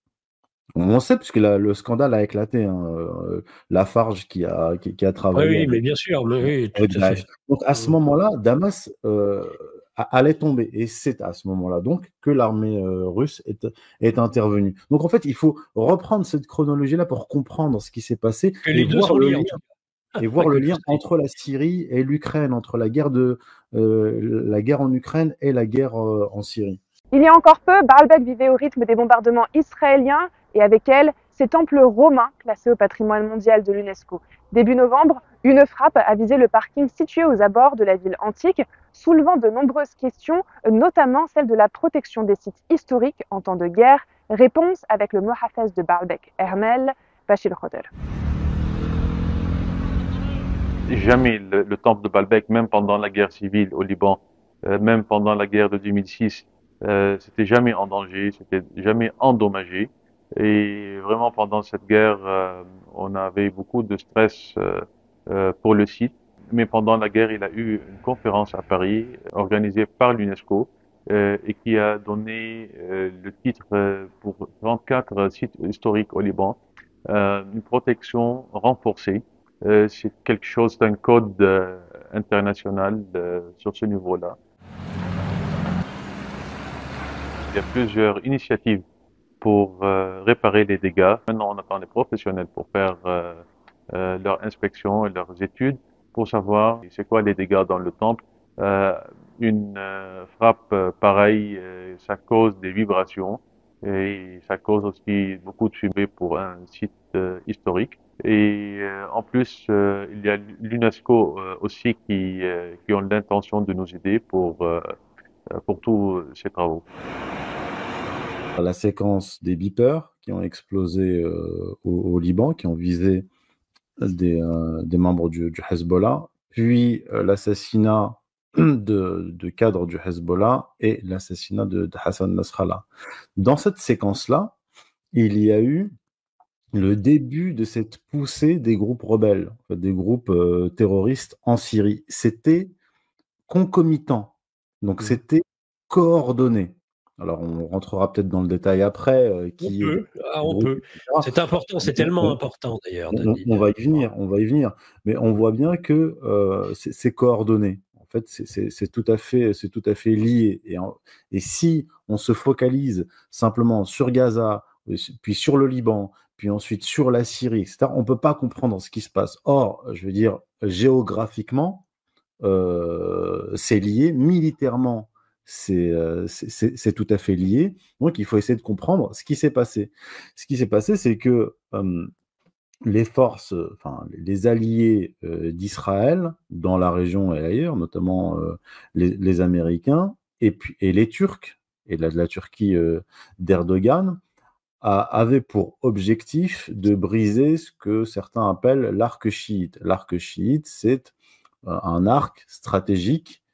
On sait, puisque le scandale a éclaté, hein, Lafarge qui a travaillé. Oui, mais bien sûr, oui, tout à Daesh. fait. Donc à ce moment-là, Damas allait tomber. Et c'est à ce moment-là donc que l'armée russe est intervenue. Donc en fait, il faut reprendre cette chronologie-là pour comprendre ce qui s'est passé Et voir le lien entre la Syrie et l'Ukraine, entre la guerre en Ukraine et la guerre en Syrie. Il y a encore peu, Baalbek vivait au rythme des bombardements israéliens et avec elle, ces temples romains classés au patrimoine mondial de l'UNESCO. Début novembre, une frappe a visé le parking situé aux abords de la ville antique, soulevant de nombreuses questions, notamment celle de la protection des sites historiques en temps de guerre. Réponse avec le Mohafez de Baalbek, Hermel Bachir Khoder. Jamais le temple de Baalbek, même pendant la guerre civile au Liban, même pendant la guerre de 2006, c'était jamais en danger, c'était jamais endommagé. Et vraiment, pendant cette guerre, on avait beaucoup de stress pour le site. Mais pendant la guerre, il a eu une conférence à Paris, organisée par l'UNESCO, et qui a donné le titre pour 34 sites historiques au Liban, une protection renforcée. C'est quelque chose d'un code international sur ce niveau-là. Il y a plusieurs initiatives pour réparer les dégâts. Maintenant, on attend les professionnels pour faire leur inspection et leurs études pour savoir c'est quoi les dégâts dans le temple. Une frappe pareille, ça cause des vibrations et ça cause aussi beaucoup de fumée pour un site historique. Et en plus, il y a l'UNESCO aussi qui ont l'intention de nous aider pour tous ces travaux. La séquence des beepers qui ont explosé au Liban, qui ont visé des membres du Hezbollah, puis l'assassinat de cadres du Hezbollah et l'assassinat de Hassan Nasrallah. Dans cette séquence-là, il y a eu le début de cette poussée des groupes rebelles, des groupes terroristes en Syrie. C'était concomitant, donc c'était coordonné. Alors, on rentrera peut-être dans le détail après. On peut. C'est important, c'est tellement important d'ailleurs. On va y venir. Mais on voit bien que c'est coordonné. En fait, c'est tout à fait lié. Et si on se focalise simplement sur Gaza, puis sur le Liban, puis ensuite sur la Syrie, etc., on ne peut pas comprendre ce qui se passe. Or, je veux dire, géographiquement, c'est lié, militairement, c'est tout à fait lié. Donc, il faut essayer de comprendre ce qui s'est passé. Ce qui s'est passé, c'est que les forces, les alliés d'Israël, dans la région et ailleurs, notamment les Américains, et les Turcs, et la Turquie d'Erdogan, avaient pour objectif de briser ce que certains appellent l'arc chiite. L'arc chiite, c'est un arc stratégique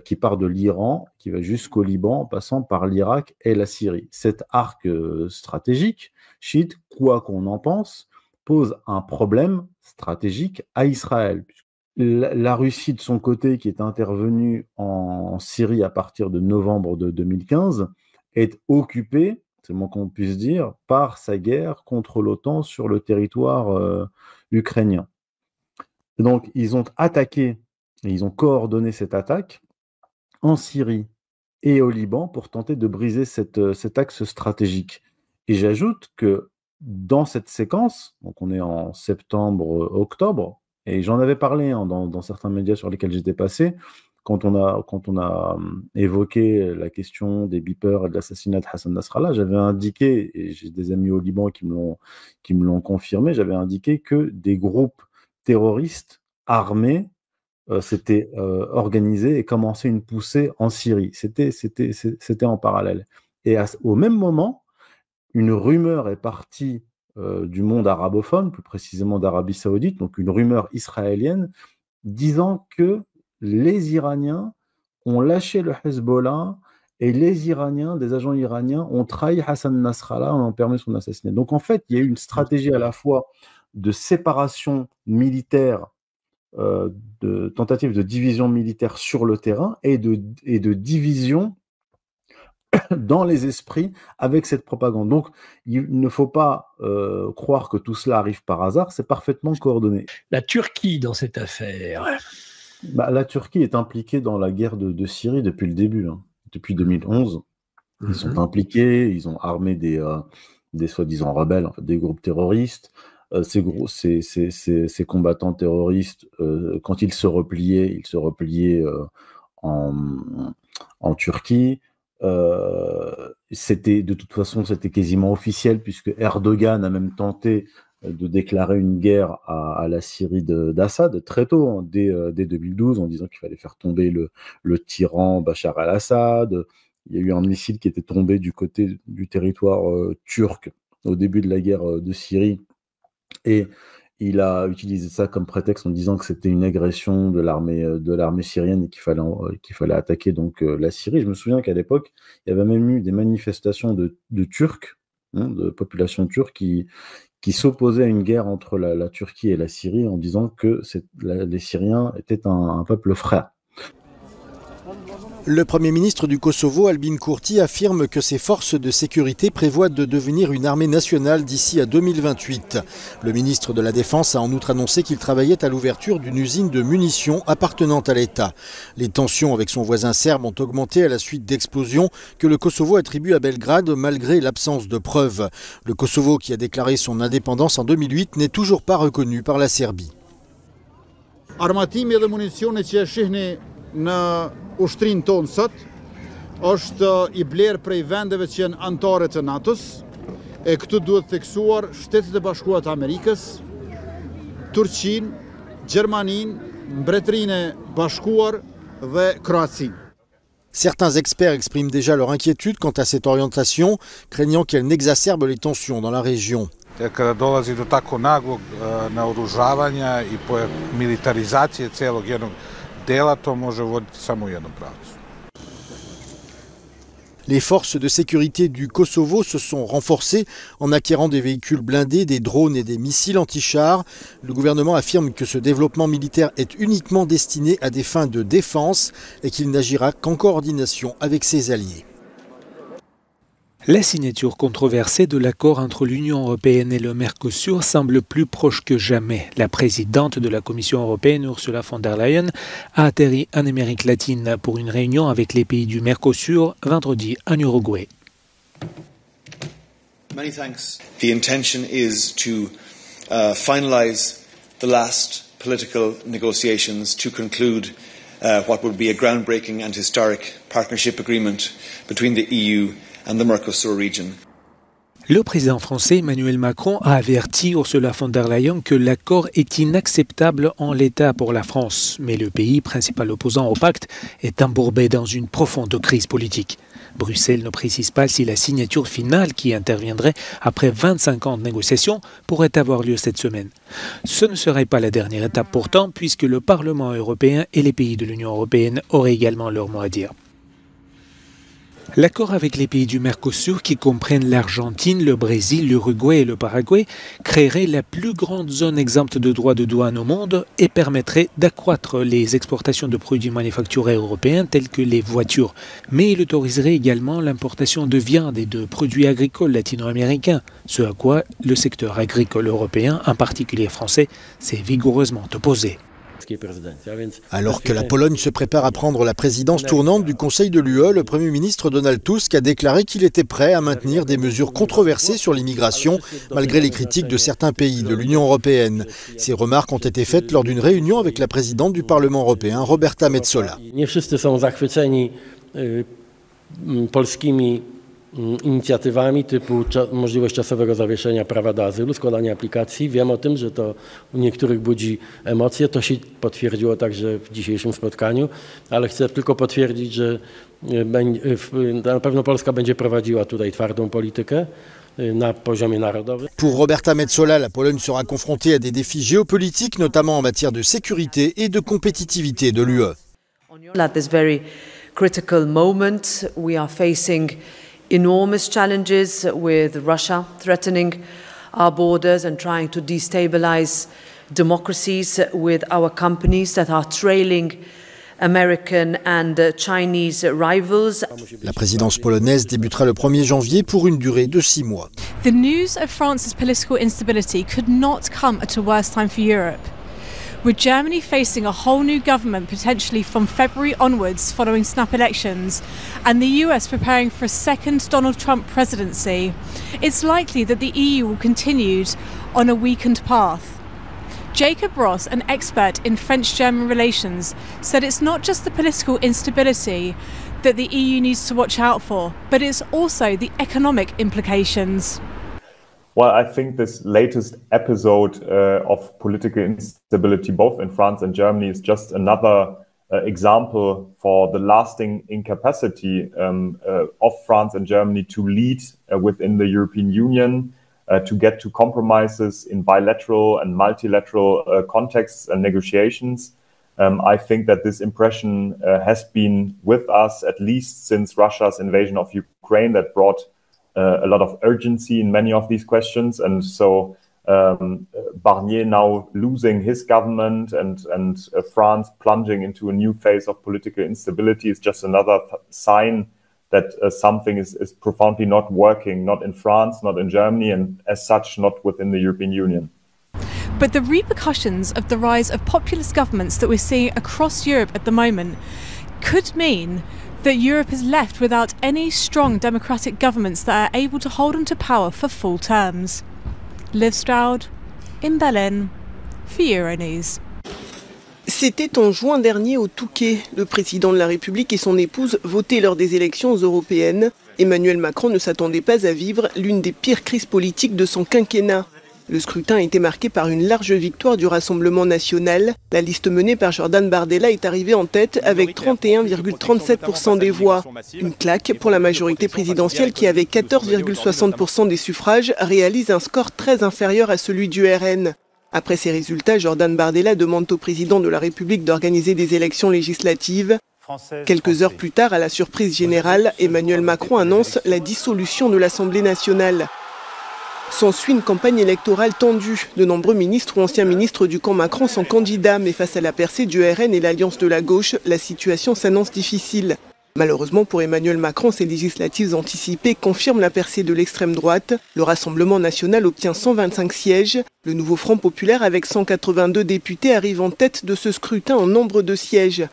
qui part de l'Iran, qui va jusqu'au Liban, en passant par l'Irak et la Syrie. Cet arc stratégique, chiite, quoi qu'on en pense, pose un problème stratégique à Israël. La Russie, de son côté, qui est intervenue en Syrie à partir de novembre de 2015, est occupée, c'est le moins qu'on puisse dire, par sa guerre contre l'OTAN sur le territoire ukrainien. Donc, ils ont attaqué et ils ont coordonné cette attaque en Syrie et au Liban pour tenter de briser cet axe stratégique. Et j'ajoute que dans cette séquence, donc on est en septembre-octobre, et j'en avais parlé dans certains médias sur lesquels j'étais passé, quand on a évoqué la question des beepers et de l'assassinat de Hassan Nasrallah, j'avais indiqué, et j'ai des amis au Liban qui me l'ont confirmé, j'avais indiqué que des groupes terroristes armés s'étaient organisés et commençaient une poussée en Syrie. C'était en parallèle. Et au même moment, une rumeur est partie du monde arabophone, plus précisément d'Arabie Saoudite, donc une rumeur israélienne, disant que les Iraniens ont lâché le Hezbollah et les Iraniens, des agents iraniens, ont trahi Hassan Nasrallah en permis son assassinat. Donc en fait, il y a eu une stratégie à la fois de séparation militaire, de tentative de division militaire sur le terrain et de division dans les esprits avec cette propagande. Donc, il ne faut pas croire que tout cela arrive par hasard, c'est parfaitement coordonné. La Turquie dans cette affaire. La Turquie est impliquée dans la guerre de Syrie depuis le début, depuis 2011. Ils sont impliqués, ils ont armé des soi-disant rebelles, en fait, des groupes terroristes. Ces combattants terroristes, quand ils se repliaient en Turquie. De toute façon, c'était quasiment officiel, puisque Erdogan a même tenté de déclarer une guerre à la Syrie d'Assad très tôt, dès 2012, en disant qu'il fallait faire tomber le tyran Bachar al-Assad. Il y a eu un missile qui était tombé du côté du territoire turc au début de la guerre de Syrie, et il a utilisé ça comme prétexte en disant que c'était une agression de l'armée syrienne et qu'il fallait attaquer donc la Syrie. Je me souviens qu'à l'époque, il y avait même eu des manifestations de Turcs, de population turque qui s'opposaient à une guerre entre la Turquie et la Syrie en disant que les Syriens étaient un peuple frère. Le Premier ministre du Kosovo, Albin Kurti, affirme que ses forces de sécurité prévoient de devenir une armée nationale d'ici à 2028. Le ministre de la Défense a en outre annoncé qu'il travaillait à l'ouverture d'une usine de munitions appartenant à l'État. Les tensions avec son voisin serbe ont augmenté à la suite d'explosions que le Kosovo attribue à Belgrade malgré l'absence de preuves. Le Kosovo, qui a déclaré son indépendance en 2008, n'est toujours pas reconnu par la Serbie. Në ushtrin tonë sot është I blerë prej vendeve që janë anëtare të NATO-s, e këtu duhet theksuar Shtetet e Bashkuara të Amerikës, Turqinë, Gjermaninë, Mbretërinë e Bashkuar dhe Kroacinë. Certains experts expriment déjà leur inquiétude quant à cette orientation, craignant qu'elle n'exacerbe les tensions dans la région. Kada dolazi do tako naglog naoružavanja I militarizacije celog jednog dela, to može voditi samo u jednom pravcu. Les forces de sécurité du Kosovo se sont renforcées en acquérant des véhicules blindés, des drones et des missiles anti-chars. Le gouvernement affirme que ce développement militaire est uniquement destiné à des fins de défense et qu'il n'agira qu'en coordination avec ses alliés. La signature controversée de l'accord entre l'Union européenne et le Mercosur semble plus proche que jamais. La présidente de la Commission européenne, Ursula von der Leyen, a atterri en Amérique latine pour une réunion avec les pays du Mercosur vendredi en Uruguay. Many thanks. The intention is to finalize the last political negotiations to conclude what will be a groundbreaking and historic partnership agreement between the EU and the Mercosur region. Le président français Emmanuel Macron a averti Ursula von der Leyen que l'accord est inacceptable en l'état pour la France. Mais le pays, principal opposant au pacte, est embourbé dans une profonde crise politique. Bruxelles ne précise pas si la signature finale, qui interviendrait après 25 ans de négociations, pourrait avoir lieu cette semaine. Ce ne serait pas la dernière étape pourtant, puisque le Parlement européen et les pays de l'Union européenne auraient également leur mot à dire. L'accord avec les pays du Mercosur, qui comprennent l'Argentine, le Brésil, l'Uruguay et le Paraguay, créerait la plus grande zone exempte de droits de douane au monde et permettrait d'accroître les exportations de produits manufacturés européens tels que les voitures. Mais il autoriserait également l'importation de viande et de produits agricoles latino-américains, ce à quoi le secteur agricole européen, en particulier français, s'est vigoureusement opposé. Alors que la Pologne se prépare à prendre la présidence tournante du Conseil de l'UE, le Premier ministre Donald Tusk a déclaré qu'il était prêt à maintenir des mesures controversées sur l'immigration, malgré les critiques de certains pays de l'Union européenne. Ces remarques ont été faites lors d'une réunion avec la présidente du Parlement européen, Roberta Metsola. Inicjatywami typu możliwość czasowego zawieszenia prawa do azylu, składania aplikacji. Wiem o tym, że to u niektórych budzi emocje. To się potwierdziło także w dzisiejszym spotkaniu, ale chcę tylko potwierdzić, że na pewno Polska będzie prowadziła tutaj twardą politykę na poziomie narodowym. Pour Roberta Metsola, la Pologne sera confrontée à des défis géopolitiques, notamment en matière de sécurité et de compétitivité de l'UE. At this very critical moment, we are facing enormous challenges with Russia threatening our borders and trying to destabilize democracies with our companies that are trailing American and Chinese rivals. La présidence polonaise débutera le 1er janvier pour une durée de 6 mois. The news of France's political instability could not come at a worse time for Europe. With Germany facing a whole new government potentially from February onwards following snap elections, and the US preparing for a second Donald Trump presidency, it's likely that the EU will continue on a weakened path. Jacob Ross, an expert in French-German relations, said it's not just the political instability that the EU needs to watch out for, but it's also the economic implications. Well, I think this latest episode of political instability, both in France and Germany, is just another example for the lasting incapacity of France and Germany to lead within the European Union, to get to compromises in bilateral and multilateral contexts and negotiations. I think that this impression has been with us at least since Russia's invasion of Ukraine, that brought a lot of urgency in many of these questions, and so Barnier now losing his government and France plunging into a new phase of political instability is just another sign that something is profoundly not working, not in France, not in Germany, and as such not within the European Union. But the repercussions of the rise of populist governments that we're seeing across Europe at the moment could mean that Europe is left without any strong democratic governments that are able to hold on to power for full terms. Liv Stroud, in Berlin, for Euronews. C'était en juin dernier au Touquet. Le président de la République et son épouse votaient lors des élections européennes. Emmanuel Macron ne s'attendait pas à vivre l'une des pires crises politiques de son quinquennat. Le scrutin a été marqué par une large victoire du Rassemblement national. La liste menée par Jordan Bardella est arrivée en tête avec 31,37% des voix. Une claque pour la majorité présidentielle qui, avec 14,60% des suffrages, réalise un score très inférieur à celui du RN. Après ces résultats, Jordan Bardella demande au président de la République d'organiser des élections législatives. Quelques heures plus tard, à la surprise générale, Emmanuel Macron annonce la dissolution de l'Assemblée nationale. S'ensuit une campagne électorale tendue. De nombreux ministres ou anciens ministres du camp Macron sont candidats, mais face à la percée du RN et l'Alliance de la gauche, la situation s'annonce difficile. Malheureusement pour Emmanuel Macron, ces législatives anticipées confirment la percée de l'extrême droite. Le Rassemblement national obtient 125 sièges. Le Nouveau Front populaire, avec 182 députés, arrive en tête de ce scrutin en nombre de sièges.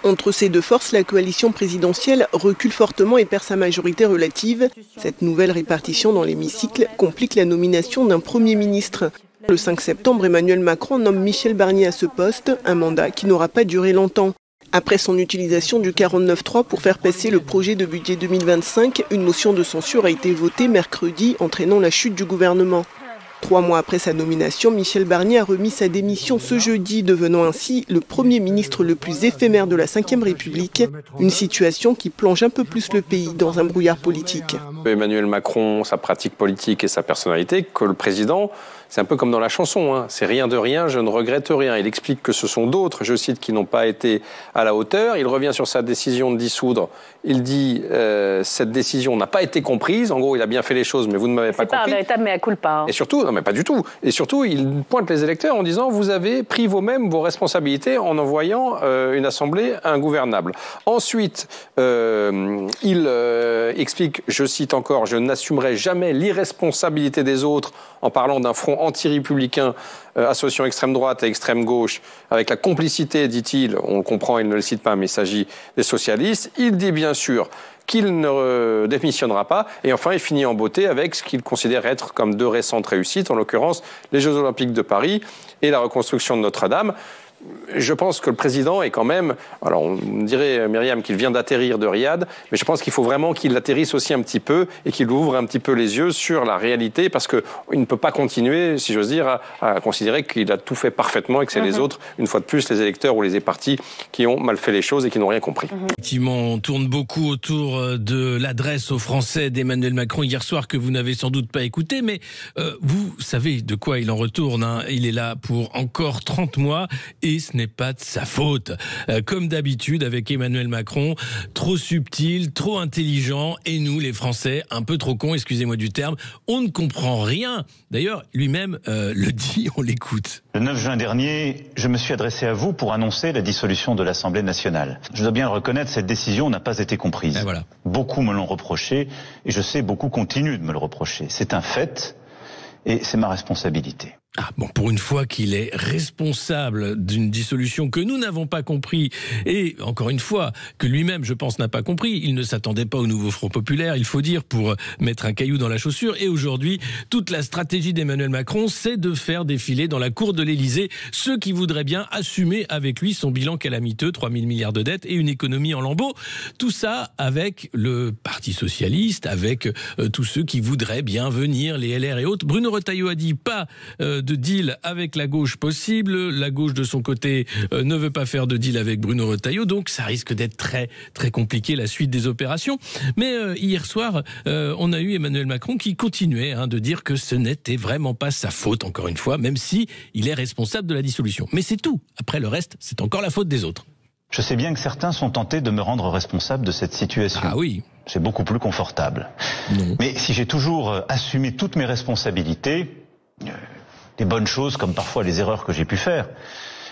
Entre ces deux forces, la coalition présidentielle recule fortement et perd sa majorité relative. Cette nouvelle répartition dans l'hémicycle complique la nomination d'un Premier ministre. Le 5 septembre, Emmanuel Macron nomme Michel Barnier à ce poste, un mandat qui n'aura pas duré longtemps. Après son utilisation du 49.3 pour faire passer le projet de budget 2025, une motion de censure a été votée mercredi, entraînant la chute du gouvernement. 3 mois après sa nomination, Michel Barnier a remis sa démission ce jeudi, devenant ainsi le Premier ministre le plus éphémère de la Ve République. Une situation qui plonge un peu plus le pays dans un brouillard politique. Emmanuel Macron, sa pratique politique et sa personnalité, que le président, c'est un peu comme dans la chanson, hein. C'est rien de rien, je ne regrette rien. Il explique que ce sont d'autres, je cite, qui n'ont pas été à la hauteur. Il revient sur sa décision de dissoudre. Il dit cette décision n'a pas été comprise. En gros, il a bien fait les choses, mais vous ne m'avez pas compris. C'est pas un véritable mea culpa. Et surtout, non mais pas du tout. Et surtout, il pointe les électeurs en disant vous avez pris vous-même vos responsabilités en envoyant une assemblée ingouvernable. Ensuite, il explique, je cite encore, je n'assumerai jamais l'irresponsabilité des autres en parlant d'un front anti-républicain associant extrême droite et extrême gauche, avec la complicité, dit-il, on le comprend, il ne le cite pas, mais il s'agit des socialistes. Il dit bien sûr qu'il ne démissionnera pas. Et enfin, il finit en beauté avec ce qu'il considère être comme 2 récentes réussites, en l'occurrence les Jeux Olympiques de Paris et la reconstruction de Notre-Dame. Je pense que le président est quand même... Alors, on dirait, Myriam, qu'il vient d'atterrir de Riyad, mais je pense qu'il faut vraiment qu'il atterrisse aussi un petit peu et qu'il ouvre un petit peu les yeux sur la réalité, parce qu'il ne peut pas continuer, si j'ose dire, à considérer qu'il a tout fait parfaitement et que c'est les autres, une fois de plus, les électeurs ou les partis qui ont mal fait les choses et qui n'ont rien compris. Effectivement, on tourne beaucoup autour de l'adresse aux Français d'Emmanuel Macron hier soir, que vous n'avez sans doute pas écouté, mais vous savez de quoi il en retourne, hein. Il est là pour encore 30 mois et ce n'est pas de sa faute. Comme d'habitude avec Emmanuel Macron, trop subtil, trop intelligent, et nous, les Français, un peu trop cons, excusez-moi du terme, on ne comprend rien. D'ailleurs, lui-même le dit, on l'écoute. Le 9 juin dernier, je me suis adressé à vous pour annoncer la dissolution de l'Assemblée nationale. Je dois bien le reconnaître, cette décision n'a pas été comprise. Et voilà. Beaucoup me l'ont reproché, et je sais, beaucoup continuent de me le reprocher. C'est un fait, et c'est ma responsabilité. Ah bon, pour une fois qu'il est responsable d'une dissolution que nous n'avons pas compris, et encore une fois, que lui-même, je pense, n'a pas compris, il ne s'attendait pas au nouveau Front Populaire, il faut dire, pour mettre un caillou dans la chaussure, et aujourd'hui, toute la stratégie d'Emmanuel Macron, c'est de faire défiler dans la cour de l'Élysée ceux qui voudraient bien assumer avec lui son bilan calamiteux, 3 000 milliards de dettes et une économie en lambeaux. Tout ça avec le Parti Socialiste, avec tous ceux qui voudraient bien venir, les LR et autres. Bruno Retailleau a dit pas de deal avec la gauche possible. La gauche, de son côté, ne veut pas faire de deal avec Bruno Retailleau. Donc, ça risque d'être très, très compliqué, la suite des opérations. Mais hier soir, on a eu Emmanuel Macron qui continuait de dire que ce n'était vraiment pas sa faute, encore une fois, même si il est responsable de la dissolution. Mais c'est tout. Après, le reste, c'est encore la faute des autres. Je sais bien que certains sont tentés de me rendre responsable de cette situation. Ah oui. C'est beaucoup plus confortable. Non. Mais si j'ai toujours assumé toutes mes responsabilités... les bonnes choses comme parfois les erreurs que j'ai pu faire,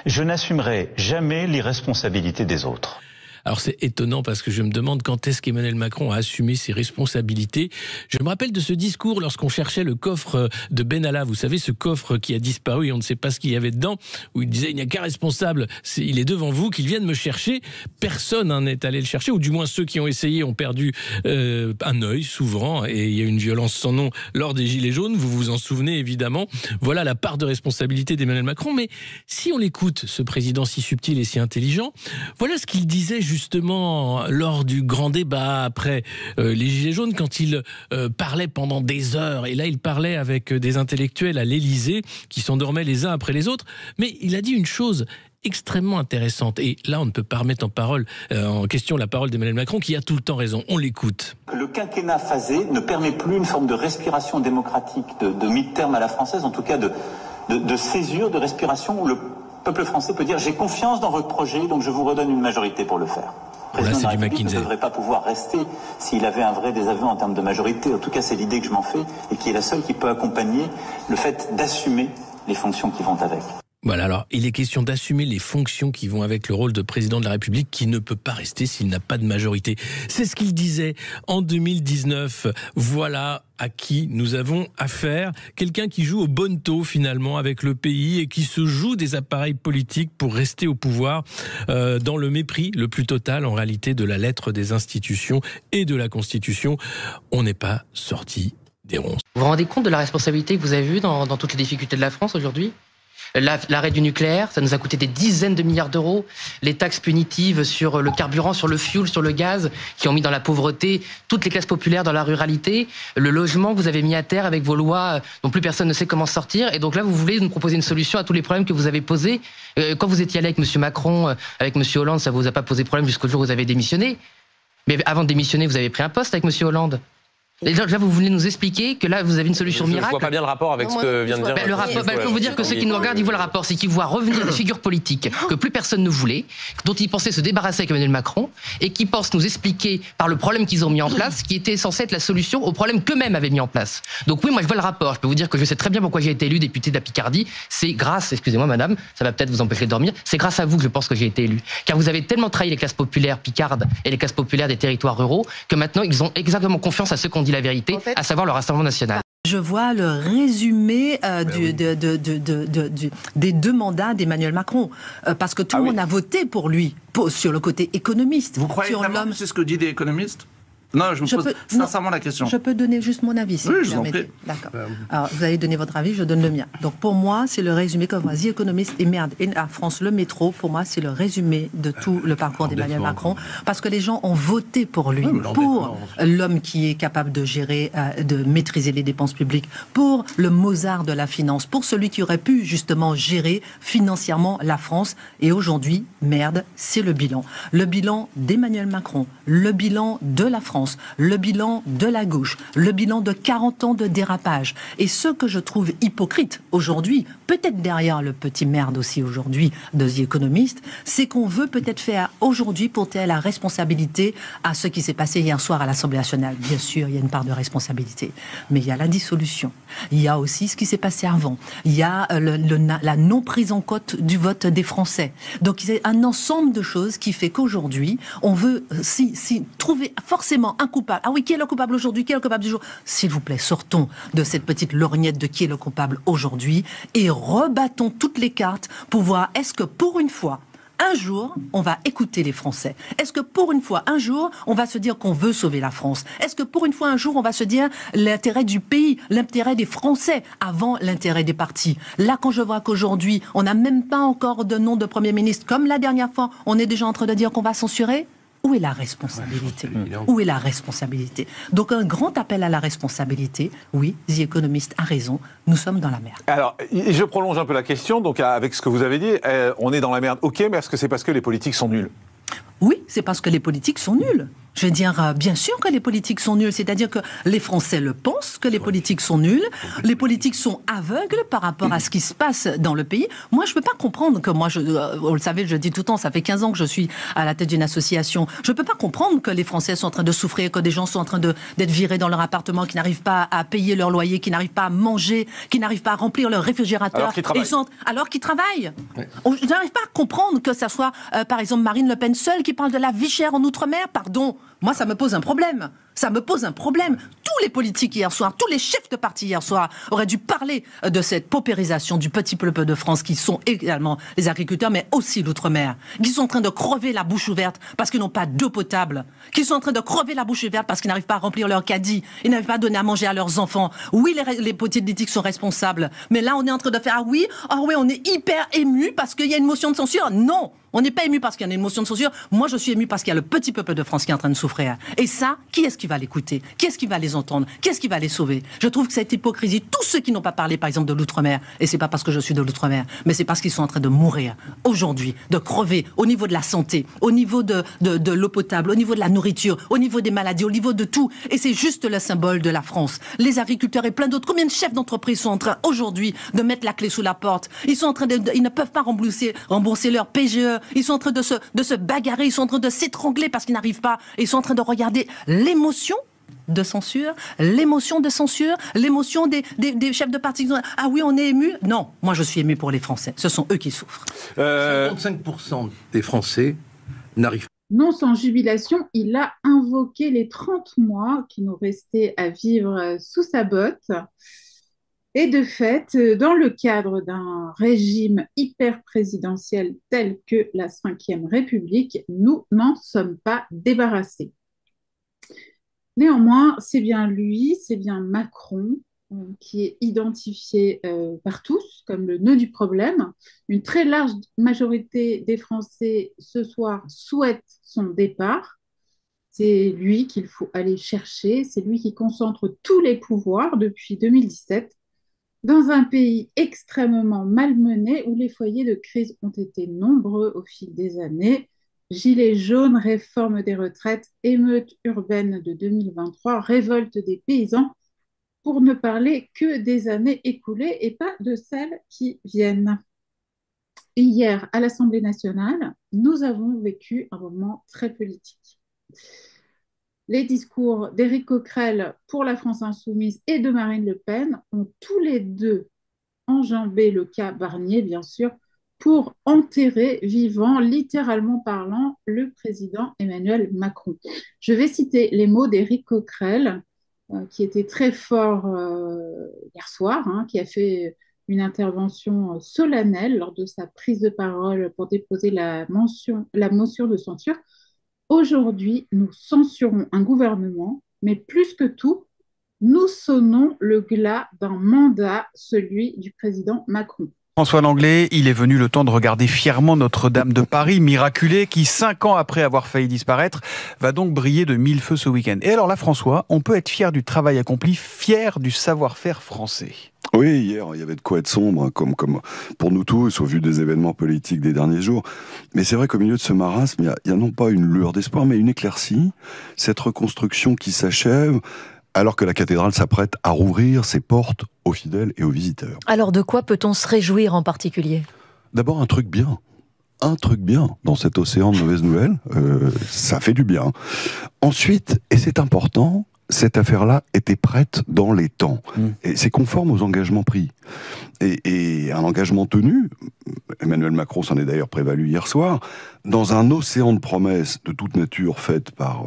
je n'assumerai jamais l'irresponsabilité des autres. Alors c'est étonnant parce que je me demande quand est-ce qu'Emmanuel Macron a assumé ses responsabilités. Je me rappelle de ce discours lorsqu'on cherchait le coffre de Benalla, vous savez, ce coffre qui a disparu et on ne sait pas ce qu'il y avait dedans, où il disait il n'y a qu'un responsable, il est devant vous, qu'il vienne me chercher. Personne n'est allé le chercher, ou du moins ceux qui ont essayé ont perdu un œil souvent, et il y a une violence sans nom lors des Gilets jaunes, vous vous en souvenez évidemment. Voilà la part de responsabilité d'Emmanuel Macron. Mais si on l'écoute, ce président si subtil et si intelligent, voilà ce qu'il disait justement lors du grand débat après les Gilets jaunes, quand il parlait pendant des heures, et là il parlait avec des intellectuels à l'Élysée qui s'endormaient les uns après les autres, mais il a dit une chose extrêmement intéressante, et là on ne peut pas remettre en question la parole d'Emmanuel Macron qui a tout le temps raison. On l'écoute. Le quinquennat phasé ne permet plus une forme de respiration démocratique de mi-terme à la française, en tout cas de césure, de respiration, où le peuple français peut dire j'ai confiance dans votre projet, donc je vous redonne une majorité pour le faire. Le président de la République ne devrait pas pouvoir rester s'il avait un vrai désaveu en termes de majorité. En tout cas, c'est l'idée que je m'en fais et qui est la seule qui peut accompagner le fait d'assumer les fonctions qui vont avec. Voilà, alors il est question d'assumer les fonctions qui vont avec le rôle de président de la République, qui ne peut pas rester s'il n'a pas de majorité. C'est ce qu'il disait en 2019. Voilà à qui nous avons affaire. Quelqu'un qui joue au bonneteau finalement avec le pays et qui se joue des appareils politiques pour rester au pouvoir dans le mépris le plus total en réalité de la lettre des institutions et de la Constitution. On n'est pas sorti des ronces. Vous vous rendez compte de la responsabilité que vous avez vue dans toutes les difficultés de la France aujourd'hui ? l'arrêt du nucléaire, ça nous a coûté des dizaines de milliards d'euros. Les taxes punitives sur le carburant, sur le fioul, sur le gaz, qui ont mis dans la pauvreté toutes les classes populaires dans la ruralité. Le logement que vous avez mis à terre avec vos lois dont plus personne ne sait comment sortir. Et donc là, vous voulez nous proposer une solution à tous les problèmes que vous avez posés. Quand vous étiez allé avec M. Macron, avec M. Hollande, ça vous a pas posé problème jusqu'au jour où vous avez démissionné. Mais avant de démissionner, vous avez pris un poste avec M. Hollande. Et là, vous voulez nous expliquer que là, vous avez une solution miracle. Je vois pas bien le rapport avec ce que vient de dire. Le rapport, je peux vous dire que ceux qui nous regardent, ils voient le rapport, c'est qu'ils voient revenir des figures politiques que plus personne ne voulait, dont ils pensaient se débarrasser avec Emmanuel Macron, et qui pensent nous expliquer par le problème qu'ils ont mis en place, qui était censé être la solution au problème qu'eux-mêmes avaient mis en place. Donc oui, moi je vois le rapport. Je peux vous dire que je sais très bien pourquoi j'ai été élu député de la Picardie. C'est grâce, excusez-moi madame, ça va peut-être vous empêcher de dormir, c'est grâce à vous que je pense que j'ai été élu. Car vous avez tellement trahi les classes populaires picardes et les classes populaires des territoires ruraux que maintenant ils ont exactement confiance à ceux qui ont dit la vérité, à savoir le Rassemblement national. Je vois le résumé des 2 mandats d'Emmanuel Macron, parce que tout le monde a voté pour lui, sur le côté économiste. Vous croyez vraiment que c'est ce que disent les économistes? Non, je me pose sincèrement la question. Je peux donner juste mon avis, si oui, vous je vous en prie. D'accord. Alors, vous allez donner votre avis, je donne le mien. Donc, pour moi, c'est le résumé, comme voit The Economist et merde, et la France, le métro, pour moi, c'est le résumé de tout le parcours d'Emmanuel Macron, parce que les gens ont voté pour lui, pour l'homme qui est capable de gérer, de maîtriser les dépenses publiques, pour le Mozart de la finance, pour celui qui aurait pu, justement, gérer financièrement la France. Et aujourd'hui, merde, c'est le bilan. Le bilan d'Emmanuel Macron, le bilan de la France, le bilan de la gauche, le bilan de 40 ans de dérapage. Et ce que je trouve hypocrite aujourd'hui, peut-être derrière le petit merde aussi aujourd'hui de The Economist, c'est qu'on veut peut-être faire aujourd'hui porter la responsabilité à ce qui s'est passé hier soir à l'Assemblée nationale. Bien sûr, il y a une part de responsabilité, mais il y a la dissolution. Il y a aussi ce qui s'est passé avant. Il y a la non prise en compte du vote des Français. Donc c'est un ensemble de choses qui fait qu'aujourd'hui, on veut trouver forcément un coupable. Ah oui, qui est le coupable aujourd'hui? Qui est le coupable du jour? S'il vous plaît, sortons de cette petite lorgnette de qui est le coupable aujourd'hui et rebattons toutes les cartes pour voir est-ce que pour une fois, un jour, on va écouter les Français? Est-ce que pour une fois, un jour, on va se dire qu'on veut sauver la France? Est-ce que pour une fois, un jour, on va se dire l'intérêt du pays, l'intérêt des Français avant l'intérêt des partis? Là, quand je vois qu'aujourd'hui, on n'a même pas encore de nom de Premier ministre, comme la dernière fois, on est déjà en train de dire qu'on va censurer? Où est la responsabilité? Où est la responsabilité? Donc un grand appel à la responsabilité. Oui, The Economist a raison, nous sommes dans la merde. Alors, je prolonge un peu la question, donc avec ce que vous avez dit, on est dans la merde, ok, mais est-ce que c'est parce que les politiques sont nuls? Oui, c'est parce que les politiques sont nuls. Je veux dire, bien sûr que les politiques sont nuls, c'est-à-dire que les Français le pensent, que les politiques sont nuls, les politiques sont aveugles par rapport à ce qui se passe dans le pays. Moi, je ne peux pas comprendre que vous le savez, je le dis tout le temps, ça fait 15 ans que je suis à la tête d'une association, je ne peux pas comprendre que les Français sont en train de souffrir, que des gens sont en train d'être virés dans leur appartement, qui n'arrivent pas à payer leur loyer, qui n'arrivent pas à manger, qui n'arrivent pas à remplir leur réfrigérateur. Alors qu'ils travaillent. Ouais. Je n'arrive pas à comprendre que ça soit, par exemple, Marine Le Pen seule qui parle de la vie chère en Outre-mer, pardon. Moi, ça me pose un problème. Ça me pose un problème. Tous les politiques hier soir, tous les chefs de parti hier soir auraient dû parler de cette paupérisation du petit peuple de France qui sont également les agriculteurs, mais aussi l'outre-mer, qui sont en train de crever la bouche ouverte parce qu'ils n'ont pas d'eau potable, qui sont en train de crever la bouche ouverte parce qu'ils n'arrivent pas à remplir leur caddie, ils n'arrivent pas à donner à manger à leurs enfants. Oui, les politiques sont responsables, mais là, on est en train de faire ah oui, on est hyper ému parce qu'il y a une motion de censure. Non, on n'est pas ému parce qu'il y a une motion de censure. Moi, je suis ému parce qu'il y a le petit peuple de France qui est en train de souffrir. Et ça, qui est-ce qui va l'écouter? Qui est-ce qui va les entendre? Qui est-ce qui va les sauver? Je trouve que cette hypocrisie, tous ceux qui n'ont pas parlé, par exemple, de l'outre-mer, et c'est pas parce que je suis de l'outre-mer, mais c'est parce qu'ils sont en train de mourir aujourd'hui, de crever au niveau de la santé, au niveau de l'eau potable, au niveau de la nourriture, au niveau des maladies, au niveau de tout. Et c'est juste le symbole de la France. Les agriculteurs et plein d'autres. Combien de chefs d'entreprise sont en train aujourd'hui de mettre la clé sous la porte? Ils sont en train ils ne peuvent pas rembourser leur PGE. Ils sont en train de se bagarrer. Ils sont en train de s'étrangler parce qu'ils n'arrivent pas. Ils sont en train de regarder l'émotion de censure, l'émotion des chefs de parti. Ah oui, on est ému. Non, moi je suis ému pour les Français. Ce sont eux qui souffrent. 55% des Français n'arrivent pas. Non sans jubilation, il a invoqué les 30 mois qui nous restaient à vivre sous sa botte. Et de fait, dans le cadre d'un régime hyper présidentiel tel que la Ve République, nous n'en sommes pas débarrassés. Néanmoins, c'est bien lui, c'est bien Macron qui est identifié par tous comme le nœud du problème. Une très large majorité des Français ce soir souhaitent son départ. C'est lui qu'il faut aller chercher, c'est lui qui concentre tous les pouvoirs depuis 2017 dans un pays extrêmement malmené où les foyers de crise ont été nombreux au fil des années. Gilets jaunes, réforme des retraites, émeute urbaine de 2023, révolte des paysans, pour ne parler que des années écoulées et pas de celles qui viennent. Hier, à l'Assemblée nationale, nous avons vécu un moment très politique. Les discours d'Éric Coquerel pour la France insoumise et de Marine Le Pen ont tous les deux enjambé le cas Barnier, bien sûr, pour enterrer vivant, littéralement parlant, le président Emmanuel Macron. Je vais citer les mots d'Éric Coquerel, qui était très fort hier soir, qui a fait une intervention solennelle lors de sa prise de parole pour déposer la motion de censure. Aujourd'hui, nous censurons un gouvernement, mais plus que tout, nous sonnons le glas d'un mandat, celui du président Macron. François Langlais, il est venu le temps de regarder fièrement Notre-Dame de Paris, miraculée, qui 5 ans après avoir failli disparaître, va donc briller de mille feux ce week-end. Et alors là, François, on peut être fier du travail accompli, fier du savoir-faire français. Oui, hier, il y avait de quoi être sombre, comme pour nous tous, au vu des événements politiques des derniers jours. Mais c'est vrai qu'au milieu de ce marasme, il y a non pas une lueur d'espoir, mais une éclaircie. Cette reconstruction qui s'achève, alors que la cathédrale s'apprête à rouvrir ses portes aux fidèles et aux visiteurs. Alors de quoi peut-on se réjouir en particulier? D'abord un truc bien dans cet océan de mauvaises nouvelles, ça fait du bien. Ensuite, et c'est important, cette affaire-là était prête dans les temps. Et c'est conforme aux engagements pris. Et un engagement tenu, Emmanuel Macron s'en est d'ailleurs prévalu hier soir, dans un océan de promesses de toute nature faites par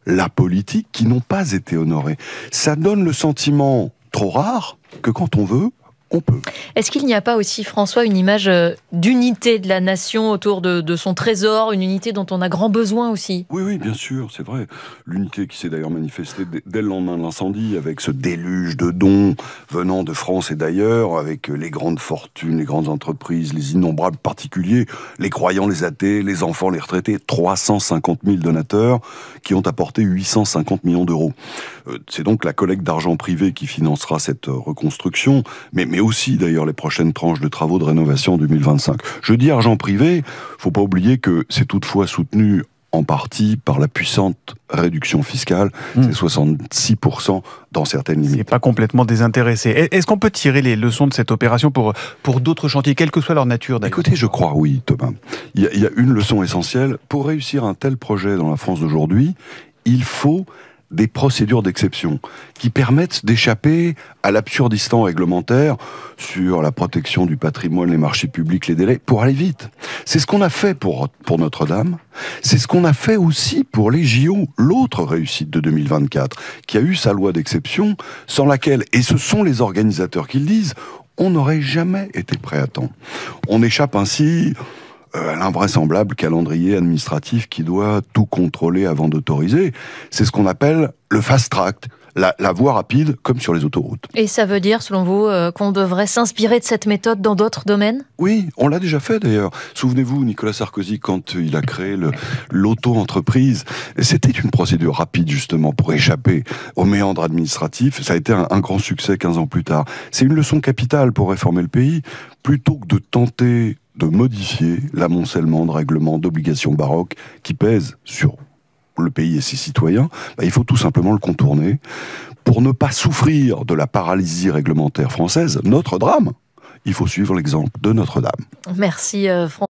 la politique qui n'ont pas été honorées. Ça donne le sentiment trop rare que quand on veut, on peut. Est-ce qu'il n'y a pas aussi, François, une image d'unité de la nation autour de son trésor, une unité dont on a grand besoin aussi? Oui, bien sûr, c'est vrai. L'unité qui s'est d'ailleurs manifestée dès le lendemain de l'incendie, avec ce déluge de dons venant de France et d'ailleurs, avec les grandes fortunes, les grandes entreprises, les innombrables particuliers, les croyants, les athées, les enfants, les retraités, 350 000 donateurs qui ont apporté 850 millions d'euros. C'est donc la collecte d'argent privé qui financera cette reconstruction, mais aussi d'ailleurs les prochaines tranches de travaux de rénovation en 2025. Je dis argent privé, faut pas oublier que c'est toutefois soutenu en partie par la puissante réduction fiscale, c'est 66% dans certaines limites. C'est pas complètement désintéressé. Est-ce qu'on peut tirer les leçons de cette opération pour d'autres chantiers, quelle que soit leur nature d'ailleurs? Écoutez, je crois oui, Thomas. Il y a une leçon essentielle. Pour réussir un tel projet dans la France d'aujourd'hui, il faut des procédures d'exception qui permettent d'échapper à l'absurdistan réglementaire sur la protection du patrimoine, les marchés publics, les délais, pour aller vite. C'est ce qu'on a fait pour Notre-Dame, c'est ce qu'on a fait aussi pour les JO, l'autre réussite de 2024, qui a eu sa loi d'exception, sans laquelle, et ce sont les organisateurs qui le disent, on n'aurait jamais été prêt à temps. On échappe ainsi à l'invraisemblable calendrier administratif qui doit tout contrôler avant d'autoriser. C'est ce qu'on appelle le fast-track, la voie rapide, comme sur les autoroutes. Et ça veut dire, selon vous, qu'on devrait s'inspirer de cette méthode dans d'autres domaines? Oui, on l'a déjà fait d'ailleurs. Souvenez-vous, Nicolas Sarkozy, quand il a créé l'auto-entreprise, c'était une procédure rapide justement pour échapper aux méandres administratifs. Ça a été un grand succès 15 ans plus tard. C'est une leçon capitale pour réformer le pays, plutôt que de tenter de modifier l'amoncellement de règlements, d'obligations baroques qui pèsent sur le pays et ses citoyens. Il faut tout simplement le contourner pour ne pas souffrir de la paralysie réglementaire française. Notre drame, il faut suivre l'exemple de Notre-Dame. Merci François.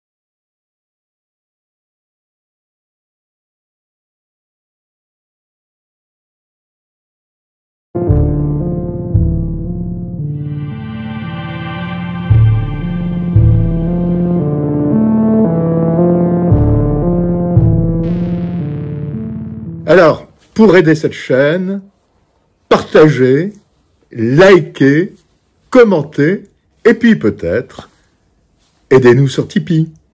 Alors, pour aider cette chaîne, partagez, likez, commentez, et puis peut-être, aidez-nous sur Tipeee.